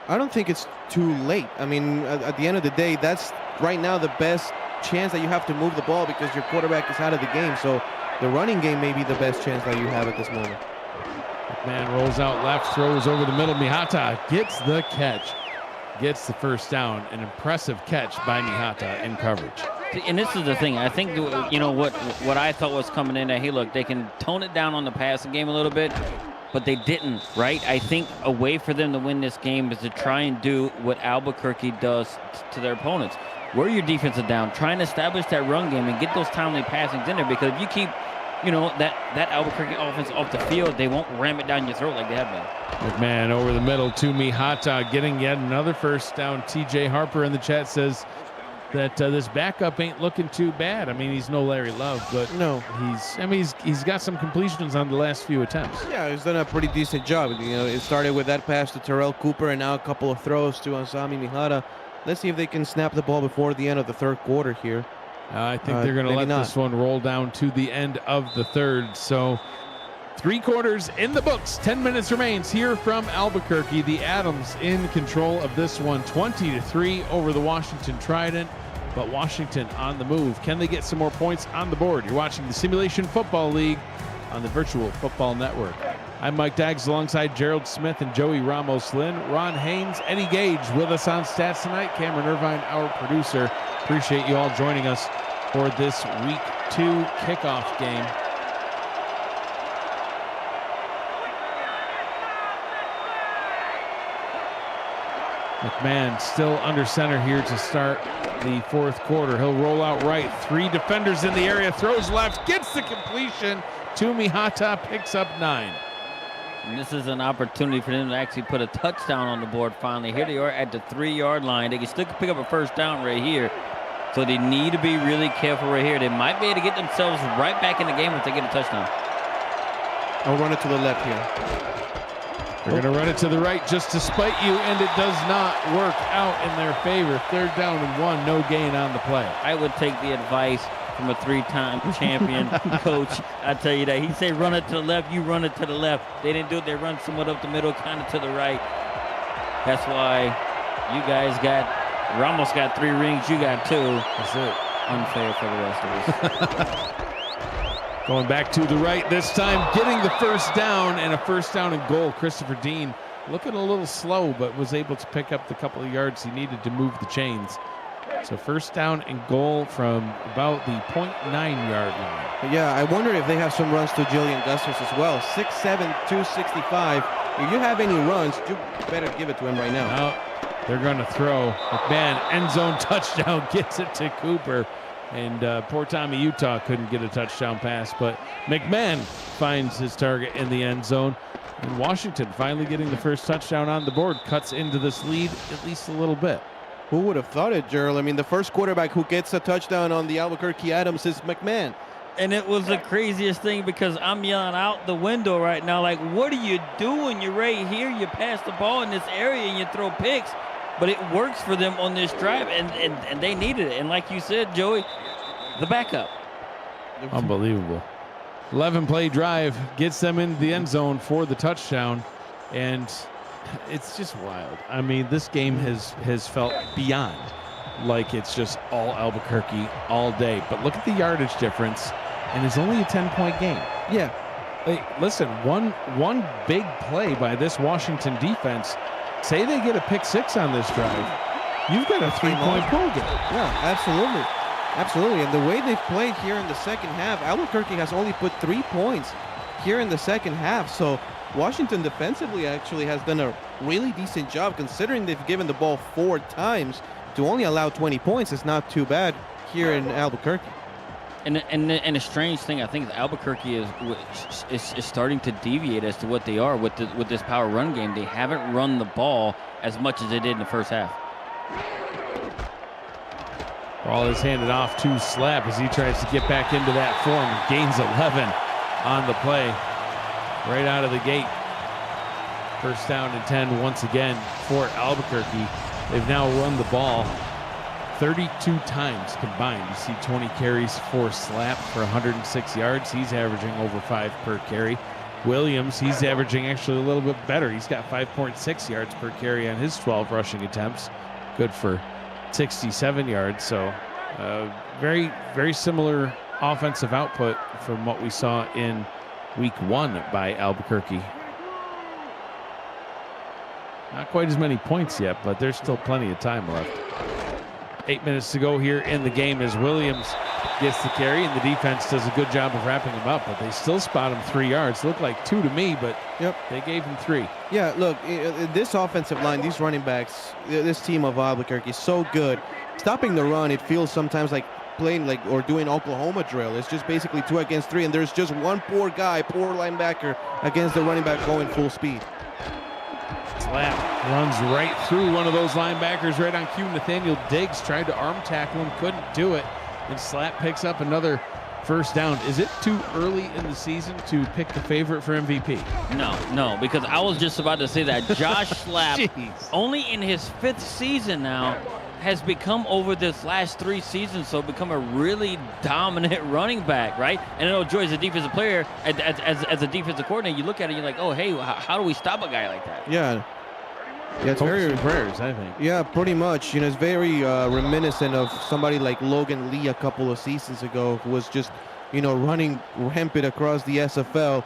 Speaker 3: I don't think it's too late. I mean, at the end of the day, that's right now the best chance that you have to move the ball, because your quarterback is out of the game. So the running game may be the best chance that you have at this moment.
Speaker 1: McMahon rolls out left, throws over the middle. Mihata gets the catch, gets the first down. An impressive catch by Mihata in coverage.
Speaker 2: And this is the thing. I think, what I thought was coming in, that, hey, look, they can tone it down on the passing game a little bit, but they didn't, right? I think a way for them to win this game is to try and do what Albuquerque does to their opponents. Wear your defensive down, try and establish that run game and get those timely passings in there, because if you keep, that Albuquerque offense off the field, they won't ram it down your throat like they have been.
Speaker 1: McMahon over the middle to Mihata, getting yet another first down. TJ Harper in the chat says that this backup ain't looking too bad. I mean, he's no Larry Love, but
Speaker 3: no,
Speaker 1: he's got some completions on the last few attempts.
Speaker 3: Yeah, he's done a pretty decent job. It started with that pass to Terrell Cooper, and now a couple of throws to Ansami Mihata. Let's see if they can snap the ball before the end of the third quarter here.
Speaker 1: I think they're going to let this one roll down to the end of the third. So 3 quarters in the books. 10 minutes remains here from Albuquerque. The Adams in control of this one, 20-3 over the Washington Trident. But Washington on the move. Can they get some more points on the board? You're watching the Simulation Football League on the Virtual Football Network. I'm Mike Daggs alongside Gerald Smith and Joey Ramos-Lynn. Ron Haynes, Eddie Gage with us on Stats Tonight. Cameron Irvine, our producer. Appreciate you all joining us for this Week 2 kickoff game. McMahon still under center here to start the fourth quarter. He'll roll out right. 3 defenders in the area. Throws left. Gets the completion. Toomey Hata picks up 9.
Speaker 2: And this is an opportunity for them to actually put a touchdown on the board finally. Here they are at the 3-yard line. They can still pick up a first down right here. So they need to be really careful right here. They might be able to get themselves right back in the game if they get a touchdown.
Speaker 3: I'll run it to the left here.
Speaker 1: They're going to run it to the right just to spite you, and it does not work out in their favor. 3rd down and 1, no gain on the play.
Speaker 2: I would take the advice from a 3-time champion coach. I tell you that. He'd say run it to the left, you run it to the left. They didn't do it. They run somewhat up the middle, kind of to the right. That's why you guys Ramos got 3 rings, you got 2.
Speaker 1: That's it.
Speaker 2: Unfair for the rest of us.
Speaker 1: Going back to the right this time, getting the first down, and a first down and goal. Christopher Dean looking a little slow, but was able to pick up the couple of yards he needed to move the chains. So first down and goal from about the 0.9-yard line.
Speaker 3: Yeah, I wonder if they have some runs to Jillian Gusters as well. 6'7", 265. If you have any runs, you better give it to him right now.
Speaker 1: Now they're going to throw. McMahon, end zone touchdown, gets it to Cooper. And poor Tommy Utah couldn't get a touchdown pass, but McMahon finds his target in the end zone. And Washington finally getting the first touchdown on the board, cuts into this lead at least a little bit.
Speaker 3: Who would have thought it, Gerald? I mean, the first quarterback who gets a touchdown on the Albuquerque Adams is McMahon.
Speaker 2: And it was the craziest thing because I'm yelling out the window right now, like, what are you doing? You're right here. You pass the ball in this area and you throw picks. But it works for them on this drive, and they needed it. And like you said, Joey, the backup.
Speaker 1: Unbelievable. 11-play drive gets them into the end zone for the touchdown. And it's just wild. I mean, this game has felt beyond like it's just all Albuquerque all day. But look at the yardage difference, and it's only a 10-point game.
Speaker 3: Yeah.
Speaker 1: Hey, listen, one big play by this Washington defense. Say they get a pick 6 on this drive, you've got a 3-point ball game.
Speaker 3: Yeah, absolutely. Absolutely. And the way they've played here in the second half, Albuquerque has only put 3 points here in the second half. So Washington defensively actually has done a really decent job considering they've given the ball 4 times. To only allow 20 points is not too bad here in Albuquerque.
Speaker 2: And a strange thing, I think Albuquerque is starting to deviate as to what they are with this power run game. They haven't run the ball as much as they did in the first half.
Speaker 1: Ball is handed off to Slap as he tries to get back into that form. Gains 11 on the play right out of the gate. First down and 10 once again for Albuquerque. They've now run the ball 32 times combined. You see 20 carries for Slap for 106 yards. He's averaging over 5 per carry. Williams, he's averaging actually a little bit better. He's got 5.6 yards per carry on his 12 rushing attempts. Good for 67 yards. So very, very similar offensive output from what we saw in week 1 by Albuquerque. Not quite as many points yet, but there's still plenty of time left. 8 minutes to go here in the game as Williams gets the carry, and the defense does a good job of wrapping him up, but they still spot him 3 yards. Looked like 2 to me, but
Speaker 3: yep,
Speaker 1: they gave him 3.
Speaker 3: Yeah, look, this offensive line, these running backs, this team of Albuquerque is so good. Stopping the run, it feels sometimes like playing like or doing Oklahoma drill. It's just basically 2 against 3, and there's just one poor linebacker against the running back going full speed.
Speaker 1: Slap runs right through one of those linebackers right on cue. Nathaniel Diggs tried to arm tackle him, couldn't do it. And Slap picks up another first down. Is it too early in the season to pick the favorite for MVP?
Speaker 2: No, because I was just about to say that. Josh Slap, only in his 5th season now, has become over this last 3 seasons, so become a really dominant running back, right? And I know Joy's a defensive player. As a defensive coordinator, you look at it, you're like, oh, hey, how do we stop a guy like that?
Speaker 3: Yeah. Yeah, it's
Speaker 1: Hopes
Speaker 3: very
Speaker 1: and prayers, I think.
Speaker 3: Yeah, pretty much. You know, it's very reminiscent of somebody like Logan Lee a couple of seasons ago, who was just, running rampant across the SFL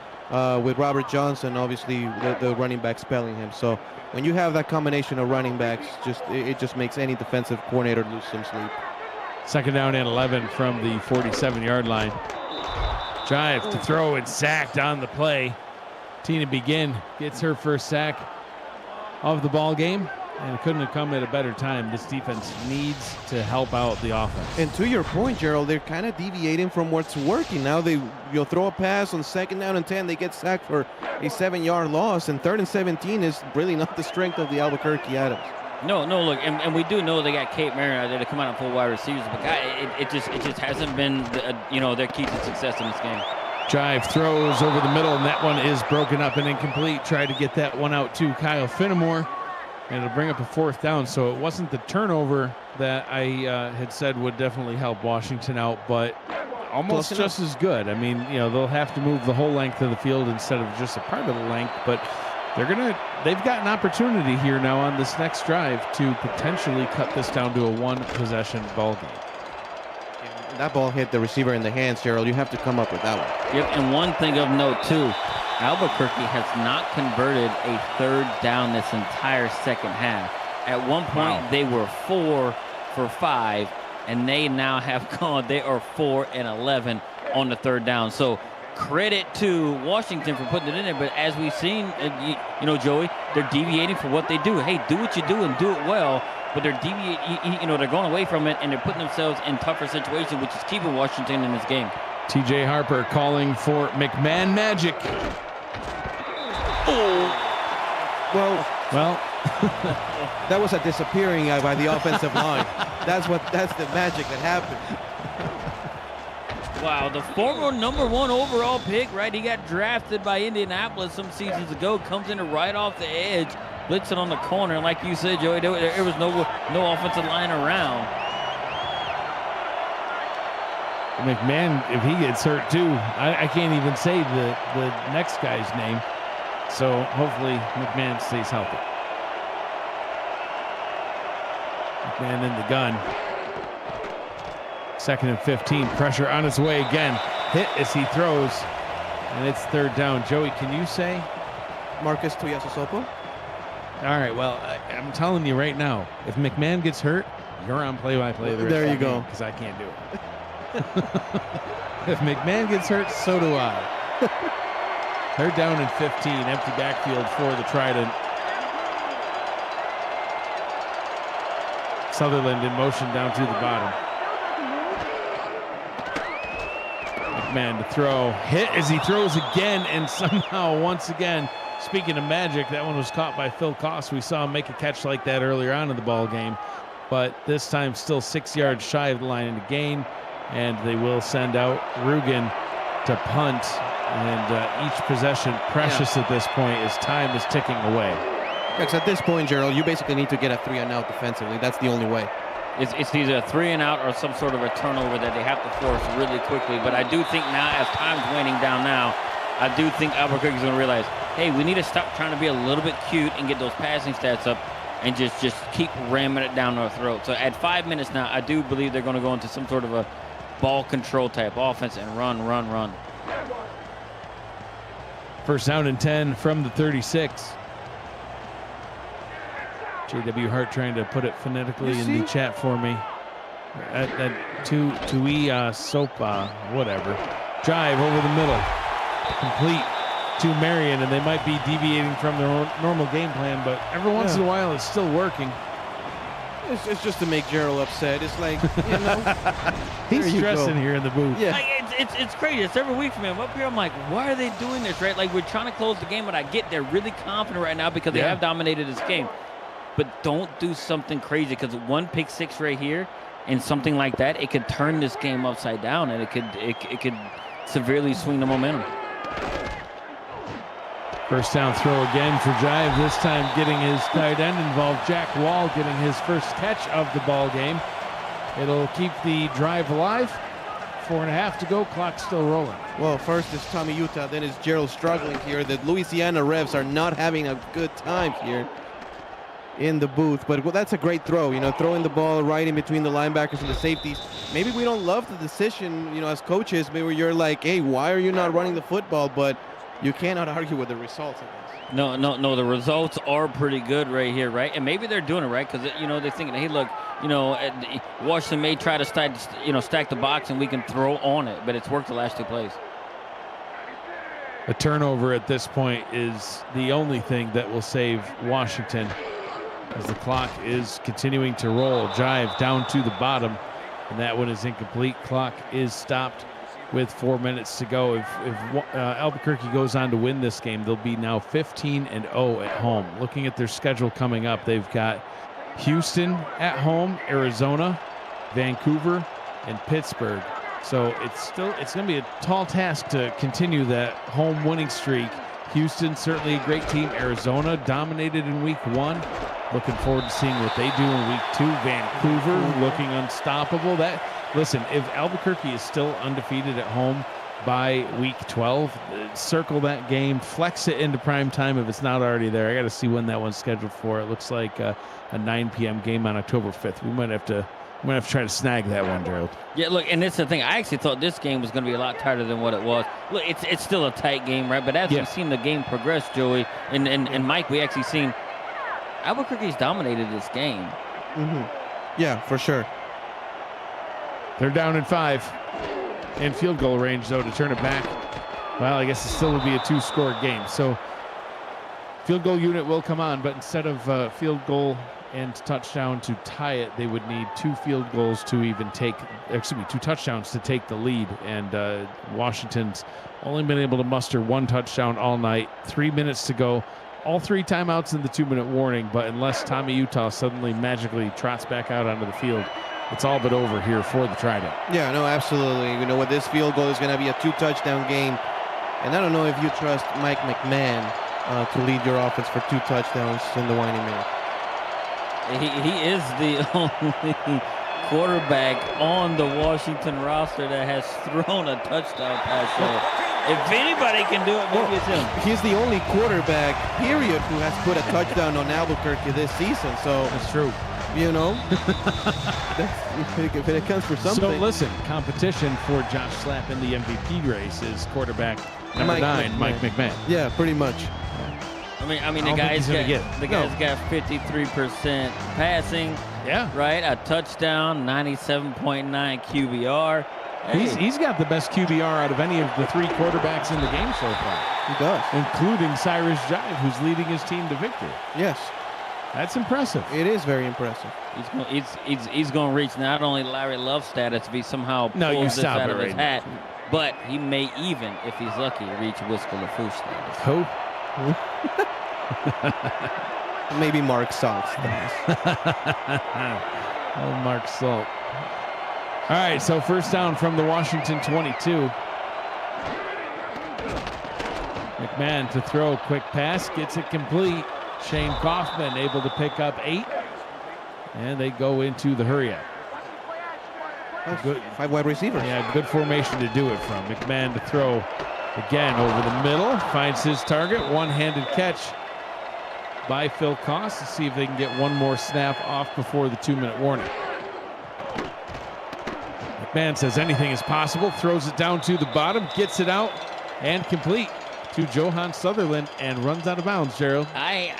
Speaker 3: with Robert Johnson, obviously the running back spelling him. So when you have that combination of running backs, it just makes any defensive coordinator lose some sleep.
Speaker 1: 2nd down and 11 from the 47-yard line. Drive to throw and sacked on the play. Tina Begin gets her first sack of the ball game, and it couldn't have come at a better time. This defense needs to help out the offense.
Speaker 3: And to your point, Gerald, they're kind of deviating from what's working. Now you'll throw a pass on 2nd down and 10, they get sacked for a 7-yard loss, and 3rd and 17 is really not the strength of the Albuquerque Adams.
Speaker 2: No, look, and we do know they got Kate Marion out there to come out and pull wide receivers, but it just hasn't been their key to success in this game.
Speaker 1: Drive throws over the middle, and that one is broken up and incomplete. Tried to get that one out to Kyle Finnemore, and it'll bring up a 4th down. So it wasn't the turnover that I had said would definitely help Washington out, but almost just as good. I mean, they'll have to move the whole length of the field instead of just a part of the length, but they've got an opportunity here now on this next drive to potentially cut this down to a 1-possession ball game.
Speaker 3: That ball hit the receiver in the hands, Gerald. You have to come up with that one.
Speaker 2: Yep, and one thing of note, too, Albuquerque has not converted a 3rd down this entire second half. At one point, they were 4 for 5, and they now have gone, they are 4 and 11 on the 3rd down. So credit to Washington for putting it in there, but as we've seen, Joey, they're deviating from what they do. Hey, do what you do and do it well, but they're they're going away from it, and they're putting themselves in tougher situations, which is keeping Washington in this game.
Speaker 1: TJ Harper calling for McMahon magic.
Speaker 3: Well, that was a disappearing by the offensive line. That's the magic that happened.
Speaker 2: Wow, the former #1 overall pick, right? He got drafted by Indianapolis some seasons ago, comes in right off the edge, blitzing on the corner, and like you said, Joey, there was no offensive line around.
Speaker 1: McMahon, if he gets hurt too, I can't even say the next guy's name. So hopefully McMahon stays healthy. McMahon in the gun. 2nd and 15, pressure on its way again. Hit as he throws, and it's 3rd down. Joey, can you say?
Speaker 3: Marcus Tuiasosopo?
Speaker 1: All right, well, I'm telling you right now, if McMahon gets hurt, you're on play-by-play.
Speaker 3: There you go.
Speaker 1: Because I can't do it. If McMahon gets hurt, so do I. 3rd down and 15, empty backfield for the Trident. Sutherland in motion down to the bottom. McMahon to throw, hit as he throws again, and somehow once again, speaking of magic, that one was caught by Phil Koss. We saw him make a catch like that earlier on in the ball game, but this time still 6 yards shy of the line to gain, and they will send out Rugen to punt, and each possession precious at this point as time is ticking away.
Speaker 3: Because at this point, Gerald, you basically need to get a 3-and-out defensively. That's the only way.
Speaker 2: It's either a 3-and-out or some sort of a turnover that they have to force really quickly. But I do think now, as time's waning down now, I do think Albuquerque's going to realize, hey, we need to stop trying to be a little bit cute and get those passing stats up and just keep ramming it down our throat. So at 5 minutes now, I do believe they're going to go into some sort of a ball control type offense and run.
Speaker 1: 1st down and 10 from the 36. J.W. Hart trying to put it phonetically in the chat for me. Sopa, whatever. Drive over the middle. Complete to Marion, and they might be deviating from their normal game plan, but every once in a while it's still working.
Speaker 3: It's just to make Gerald upset. It's like,
Speaker 1: he's stressing here in the booth.
Speaker 2: Yeah. Like, it's crazy. It's every week for me. I'm up here, I'm like, why are they doing this, right? Like, we're trying to close the game, but I get they're really confident right now because they have dominated this game. But don't do something crazy, because one pick six right here and something like that, it could turn this game upside down, and it could severely swing the momentum.
Speaker 1: First down throw again for Jive, this time getting his tight end involved. Jack Wall getting his first catch of the ball game. It'll keep the drive alive. 4.5 to go, clock still rolling. Well,
Speaker 3: first is Tommy Utah, then is Gerald struggling here. The Louisiana refs are not having a good time here. in the booth. But that's a great throw, throwing the ball right in between the linebackers and the safeties. Maybe we don't love the decision, as coaches. Maybe you're like, hey, why are you not running the football? But you cannot argue with the results of this.
Speaker 2: No. The results are pretty good right here, right? And maybe they're doing it right because they're thinking, hey, look, Washington may try to stack the box and we can throw on it, but it's worked the last 2 plays.
Speaker 1: A turnover at this point is the only thing that will save Washington as the clock is continuing to roll. Jive down to the bottom, and that one is incomplete. Clock is stopped with 4 minutes to go. If Albuquerque goes on to win this game, they'll be now 15-0 at home. Looking at their schedule coming up, they've got Houston at home, Arizona, Vancouver, and Pittsburgh. So it's going to be a tall task to continue that home winning streak. Houston, certainly a great team. Arizona dominated in week 1. Looking forward to seeing what they do in week 2. Vancouver looking unstoppable. Listen, if Albuquerque is still undefeated at home by week 12, circle that game, flex it into prime time if it's not already there. I got to see when that one's scheduled for. It looks like a 9 p.m. game on October 5th. We might have to try to snag that one, Gerald.
Speaker 2: Yeah, look, and that's the thing. I actually thought this game was going to be a lot tighter than what it was. Look, it's still a tight game, right? But as we've seen the game progress, Joey, and Mike, we actually seen Albuquerque's dominated this game.
Speaker 3: Mm-hmm. Yeah, for sure.
Speaker 1: They're down in 5 in field goal range, though, to turn it back. Well, I guess it still would be a 2-score game. So field goal unit will come on, but instead of field goal and touchdown to tie it, they would need 2 field goals to even 2 touchdowns to take the lead. And Washington's only been able to muster 1 touchdown all night. 3 minutes to go. All 3 timeouts in the 2-minute warning, but unless Tommy Utah suddenly magically trots back out onto the field, it's all but over here for the Trident.
Speaker 3: Yeah, no, absolutely. With this field goal, it's going to be a 2-touchdown game. And I don't know if you trust Mike McMahon to lead your offense for 2 touchdowns in the whining minute.
Speaker 2: He is the only quarterback on the Washington roster that has thrown a touchdown pass. So if anybody can do it, maybe it's him.
Speaker 3: He's the only quarterback, period, who has put a touchdown on Albuquerque this season. So
Speaker 1: that's true.
Speaker 3: If it counts for something.
Speaker 1: So listen, competition for Josh Slapp in the MVP race is quarterback number 9, Mike McMahon.
Speaker 3: Yeah, pretty much.
Speaker 2: I mean, the guy's got 53% passing.
Speaker 1: Yeah.
Speaker 2: Right, a touchdown, 97.9 QBR. Hey.
Speaker 1: He's got the best QBR out of any of the 3 quarterbacks in the game so far.
Speaker 3: He does,
Speaker 1: including Cyrus Jive, who's leading his team to victory.
Speaker 3: Yes.
Speaker 1: That's impressive.
Speaker 3: It is very impressive.
Speaker 2: He's going to reach not only Larry Love status if he somehow pulls this out of his hat, but he may even, if he's lucky, reach Whisker LaFouche status.
Speaker 1: Who?
Speaker 3: Maybe Mark Salt.
Speaker 1: Oh, Mark Salt. All right, so first down from the Washington 22. McMahon to throw, quick pass, gets it complete. Shane Kaufman able to pick up 8, and they go into the hurry-up.
Speaker 3: Good 5 wide receivers.
Speaker 1: Yeah, good formation to do it from. McMahon to throw again over the middle, finds his target, one-handed catch by Phil Koss. Let's see if they can get one more snap off before the 2-minute warning. McMahon says anything is possible, throws it down to the bottom, gets it out, and complete to Johan Sutherland, and runs out of bounds, Gerald.
Speaker 2: I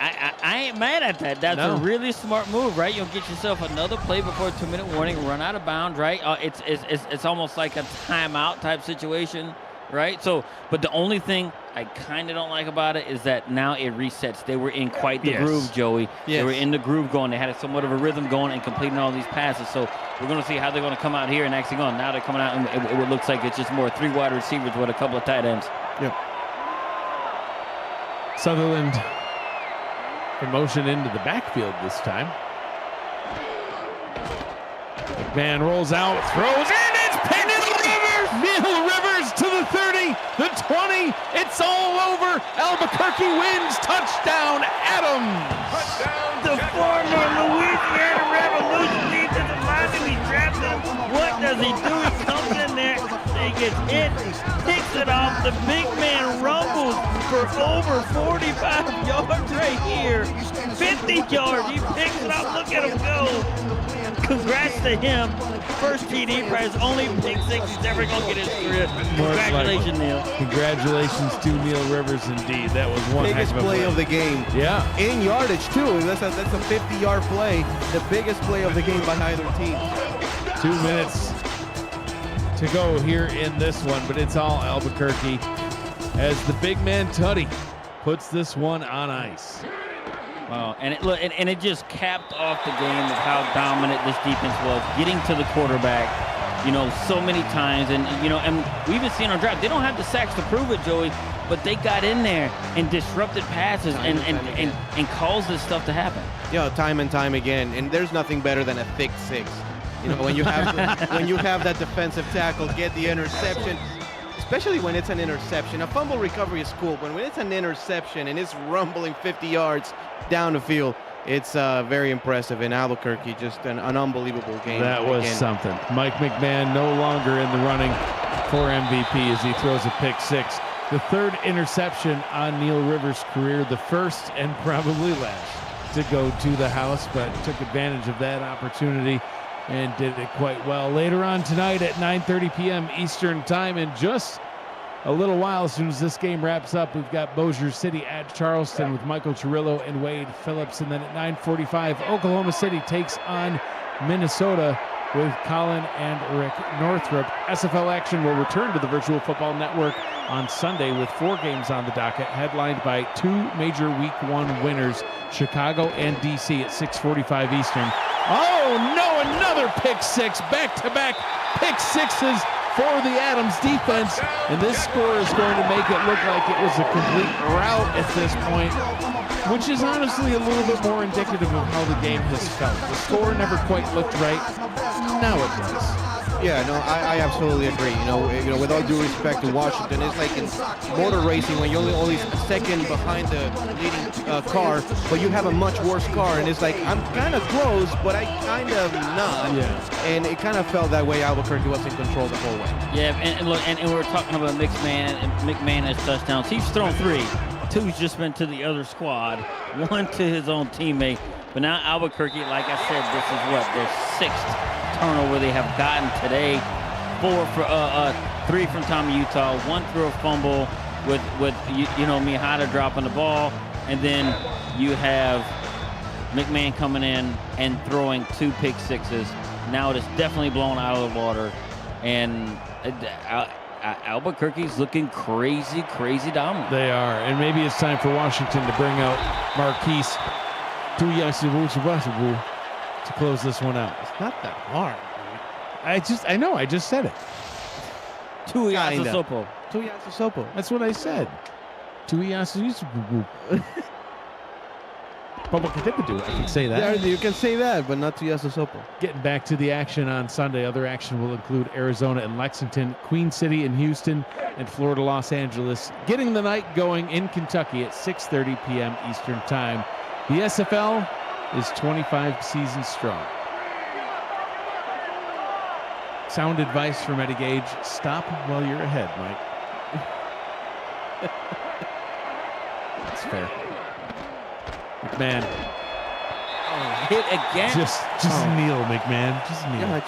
Speaker 2: ain't mad at that. That's a really smart move, right? You'll get yourself another play before a 2-minute warning, run out of bounds, right? It's almost like a timeout type situation, right? So, but the only thing I kind of don't like about it is that now it resets. They were in quite the groove, Joey. Yes. They were in the groove going. They had somewhat of a rhythm going and completing all these passes. So we're going to see how they're going to come out here and actually go. Now they're coming out, and it looks like it's just more 3 wide receivers with a couple of tight ends.
Speaker 3: Yep.
Speaker 1: Sutherland in motion into the backfield this time. McMahon rolls out, throws in, it's pinned in Rivers! Neil Rivers to the 30, the 20, it's all over. Albuquerque wins, touchdown, Adams!
Speaker 2: Touchdown, the former Louisiana Revolution leads to the line and he grabs him. What does he do? He comes in there, he gets hit, picks it off. The big man rumbles for over 45 yards right here. 50 yards, he picks it up. Look at him go. Congrats to him. First TD prize, only pick six he's ever going to get in his career. Congratulations, Neil.
Speaker 1: Congratulations to Neil Rivers, indeed. That was one
Speaker 3: Biggest
Speaker 1: heck of a
Speaker 3: play of the game.
Speaker 1: Yeah.
Speaker 3: In yardage, too. That's a 50-yard play. The biggest play of the game by either team.
Speaker 1: 2 minutes to go here in this one, but it's all Albuquerque as the big man Tutty puts this one on ice.
Speaker 2: Wow, and it just capped off the game of how dominant this defense was, getting to the quarterback, so many times. And, and we even seen on draft, they don't have the sacks to prove it, Joey, but they got in there and disrupted passes and caused this stuff to happen.
Speaker 3: Time and time again. And there's nothing better than a thick six. When you have that defensive tackle, get the interception, especially when it's an interception. A fumble recovery is cool, but when it's an interception and it's rumbling 50 yards down the field, it's very impressive. In Albuquerque, just an unbelievable game.
Speaker 1: That was something. Mike McMahon no longer in the running for MVP as he throws a pick six. The third interception on Neil Rivers' career, the first and probably last to go to the house, but took advantage of that opportunity and did it quite well. Later on tonight at 9:30 p.m. Eastern Time, in just a little while, as soon as this game wraps up, we've got Bossier City at Charleston with Michael Chirillo and Wade Phillips. And then at 9:45, Oklahoma City takes on Minnesota with Colin and Rick Northrup. SFL action will return to the Virtual Football Network on Sunday with 4 games on the docket, headlined by 2 major Week 1 winners, Chicago and DC at 6:45 Eastern. Oh no, another pick six, back-to-back pick sixes for the Adams defense, and this score is going to make it look like it was a complete rout at this point, which is honestly a little bit more indicative of how the game has felt. The score never quite looked right. Now it does.
Speaker 3: Yeah, no, I absolutely agree. With all due respect to Washington, it's like in motor racing when you're only second behind the leading car, but you have a much worse car, and it's like, I'm kind of close, but I kind of not.
Speaker 1: Yeah.
Speaker 3: And it kind of felt that way. Albuquerque was in control the whole way.
Speaker 2: Yeah, and look, and we're talking about McMahon has touchdowns. He's thrown 3. 2's just been to the other squad, 1 to his own teammate. But now Albuquerque, like I said, this is their 6th turnover they have gotten today. 3 from Tommy Utah, 1 through a fumble with Mihada dropping the ball, and then you have McMahon coming in and throwing 2 pick sixes. Now it is definitely blown out of the water, and Albuquerque's looking crazy dominant.
Speaker 1: They are, and maybe it's time for Washington to bring out Marquise to close this one out.
Speaker 3: It's not that hard.
Speaker 1: I know, I just said it.
Speaker 2: Tuiasosopo.
Speaker 1: That's what I said. Tuiasosopo. I can say that.
Speaker 3: Yeah, you can say that, but not Tuiasosopo.
Speaker 1: Getting back to the action on Sunday, other action will include Arizona and Lexington, Queen City and Houston, and Florida, Los Angeles. Getting the night going in Kentucky at 6:30 p.m. Eastern Time. The SFL is 25 seasons strong. Sound advice from Eddie Gage: stop while you're ahead, Mike. That's fair. McMahon.
Speaker 2: Hit again.
Speaker 1: Just kneel, McMahon. Just kneel.
Speaker 3: Yeah,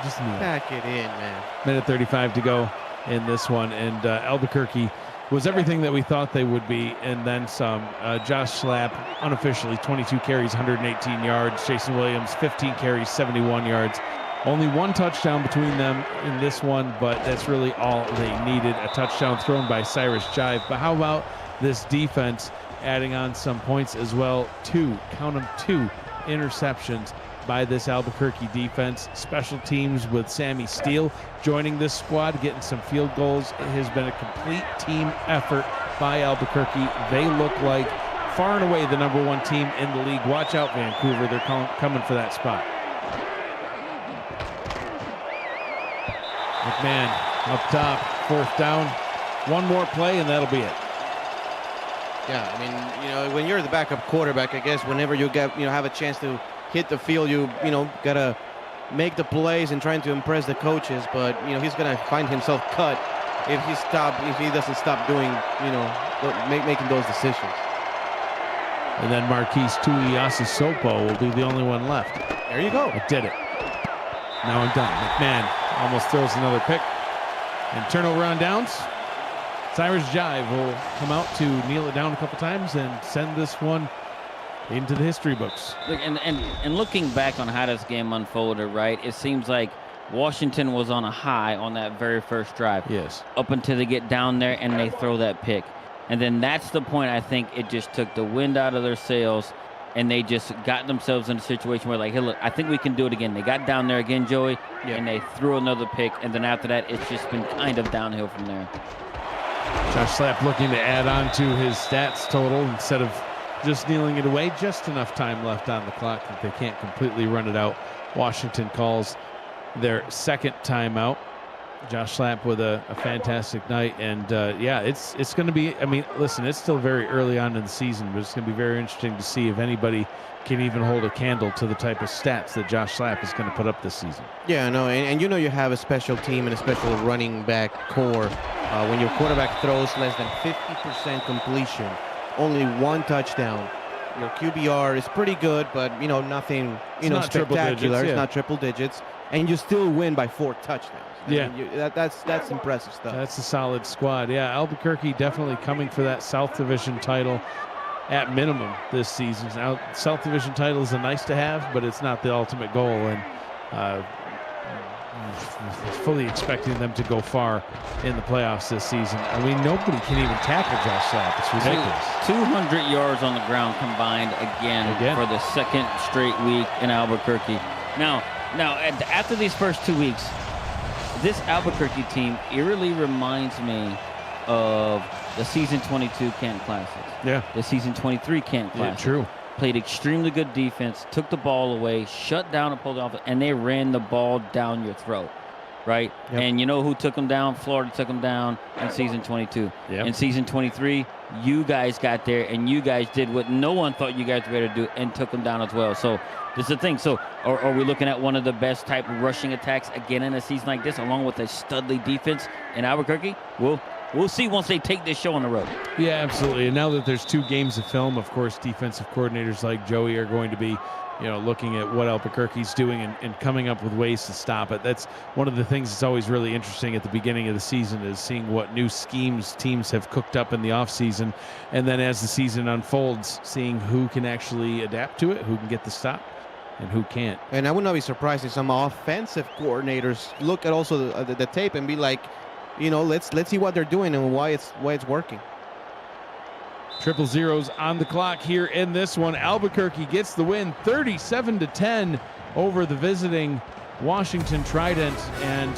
Speaker 1: just kneel.
Speaker 3: Pack it in, man.
Speaker 1: Minute 35 to go in this one, and Albuquerque was everything that we thought they would be, and then some. Josh Schlapp, unofficially, 22 carries, 118 yards. Jason Williams, 15 carries, 71 yards. Only 1 touchdown between them in this one, but that's really all they needed. A touchdown thrown by Cyrus Jive. But how about this defense adding on some points as well? 2 interceptions by this Albuquerque defense. Special teams with Sammy Steele joining this squad, getting some field goals. It has been a complete team effort by Albuquerque. They look like far and away the #1 team in the league. Watch out, Vancouver. They're coming for that spot. McMahon up top, 4th down. 1 more play, and that'll be it.
Speaker 3: Yeah, I mean, when you're the backup quarterback, I guess whenever you have a chance to hit the field, you gotta make the plays and trying to impress the coaches, but he's gonna find himself cut if he doesn't stop doing making those decisions.
Speaker 1: And then Marquise Tuiasosopo will be the only one left.
Speaker 3: There you go.
Speaker 1: I did it. Now I'm done. McMahon almost throws another pick. And turnover on downs. Cyrus Jive will come out to kneel it down a couple times and send this one into the history books.
Speaker 2: Look, and looking back on how this game unfolded, right, it seems like Washington was on a high on that very first drive.
Speaker 1: Yes.
Speaker 2: Up until they get down there and they throw that pick. And then that's the point I think it just took the wind out of their sails, and they just got themselves in a situation where, like, hey, look, I think we can do it again. They got down there again, Joey, and they threw another pick. And then after that, it's just been kind of downhill from there.
Speaker 1: Josh Slapp looking to add on to his stats total instead of just kneeling it away. Just enough time left on the clock that they can't completely run it out. Washington calls their second timeout. Josh Slapp with a fantastic night, and it's going to be, I mean, listen, it's still very early on in the season, but it's going to be very interesting to see if anybody can even hold a candle to the type of stats that Josh Slapp is going to put up this season.
Speaker 3: Yeah, no, and you have a special team and a special running back core. When your quarterback throws less than 50% completion, only one touchdown, your QBR is pretty good, but nothing spectacular. It's not triple digits, and you still win by 4 touchdowns. I mean, that's impressive stuff.
Speaker 1: That's a solid squad. Yeah, Albuquerque definitely coming for that South Division title at minimum this season. Now, South Division title is a nice to have, but it's not the ultimate goal, and fully expecting them to go far in the playoffs this season. I mean, nobody can even tackle Josh Slapp. It's ridiculous.
Speaker 2: 200 yards on the ground combined again for the second straight week in Albuquerque. Now, after these first 2 weeks, this Albuquerque team eerily reminds me of the season 22 Canton Classics.
Speaker 1: Yeah.
Speaker 2: The season 23 Canton Classics.
Speaker 1: Yeah, true.
Speaker 2: Played extremely good defense, took the ball away, shut down a pulled off, and they ran the ball down your throat, right?
Speaker 3: Yep.
Speaker 2: And you know who took them down? Florida took them down in season 22.
Speaker 1: Yep.
Speaker 2: In season 23, you guys got there, and you guys did what no one thought you guys were going to do and took them down as well. So this is the thing. So are we looking at one of the best type of rushing attacks again in a season like this, along with a studly defense in Albuquerque? We'll see once they take this show on the road.
Speaker 1: Yeah, absolutely. And now that there's 2 games of film, of course, defensive coordinators like Joey are going to be, looking at what Albuquerque's doing and coming up with ways to stop it. That's one of the things that's always really interesting at the beginning of the season, is seeing what new schemes teams have cooked up in the offseason. And then as the season unfolds, seeing who can actually adapt to it, who can get the stop, and who can't.
Speaker 3: And I would not be surprised if some offensive coordinators look at also the tape and be like, let's see what they're doing and why it's working.
Speaker 1: Triple zeros on the clock here in this one. Albuquerque gets the win 37-10 over the visiting Washington Trident, and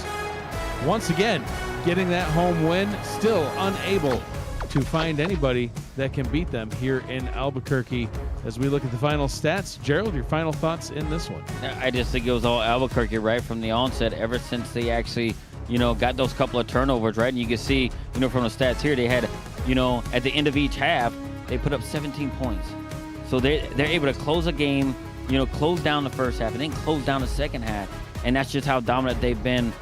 Speaker 1: once again getting that home win, still unable to find anybody that can beat them here in Albuquerque. As we look at the final stats, Gerald, your final thoughts in this one?
Speaker 2: I just think it was all Albuquerque right from the onset, ever since they actually got those couple of turnovers, right? And you can see, from the stats here, they had, at the end of each half, they put up 17 points. So they're able to close a game, close down the first half and then close down the second half. And that's just how dominant they've been,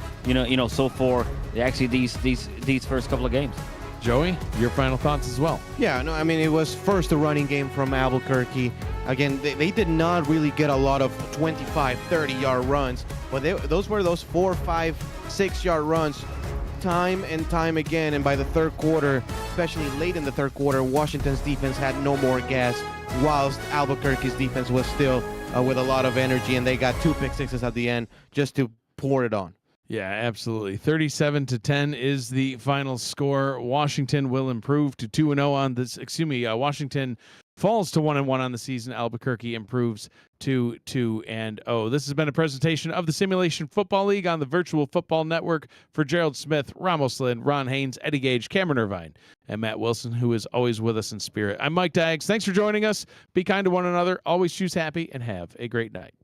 Speaker 2: so far, actually these first couple of games.
Speaker 1: Joey, your final thoughts as well?
Speaker 3: Yeah, no, I mean, it was first a running game from Albuquerque. Again, they did not really get a lot of 25, 30-yard runs, but those were those 4, 5, 6-yard runs time and time again. And by the third quarter, especially late in the third quarter, Washington's defense had no more gas, whilst Albuquerque's defense was still with a lot of energy, and they got 2 pick sixes at the end just to pour it on.
Speaker 1: Yeah, absolutely. 37-10 is the final score. Washington will improve to 2-0 on this. Washington falls to 1-1 on the season. Albuquerque improves to 2-0. This has been a presentation of the Simulation Football League on the Virtual Football Network. For Gerald Smith, Ramos Lynn, Ron Haynes, Eddie Gage, Cameron Irvine, and Matt Wilson, who is always with us in spirit. I'm Mike Daggs. Thanks for joining us. Be kind to one another. Always choose happy, and have a great night.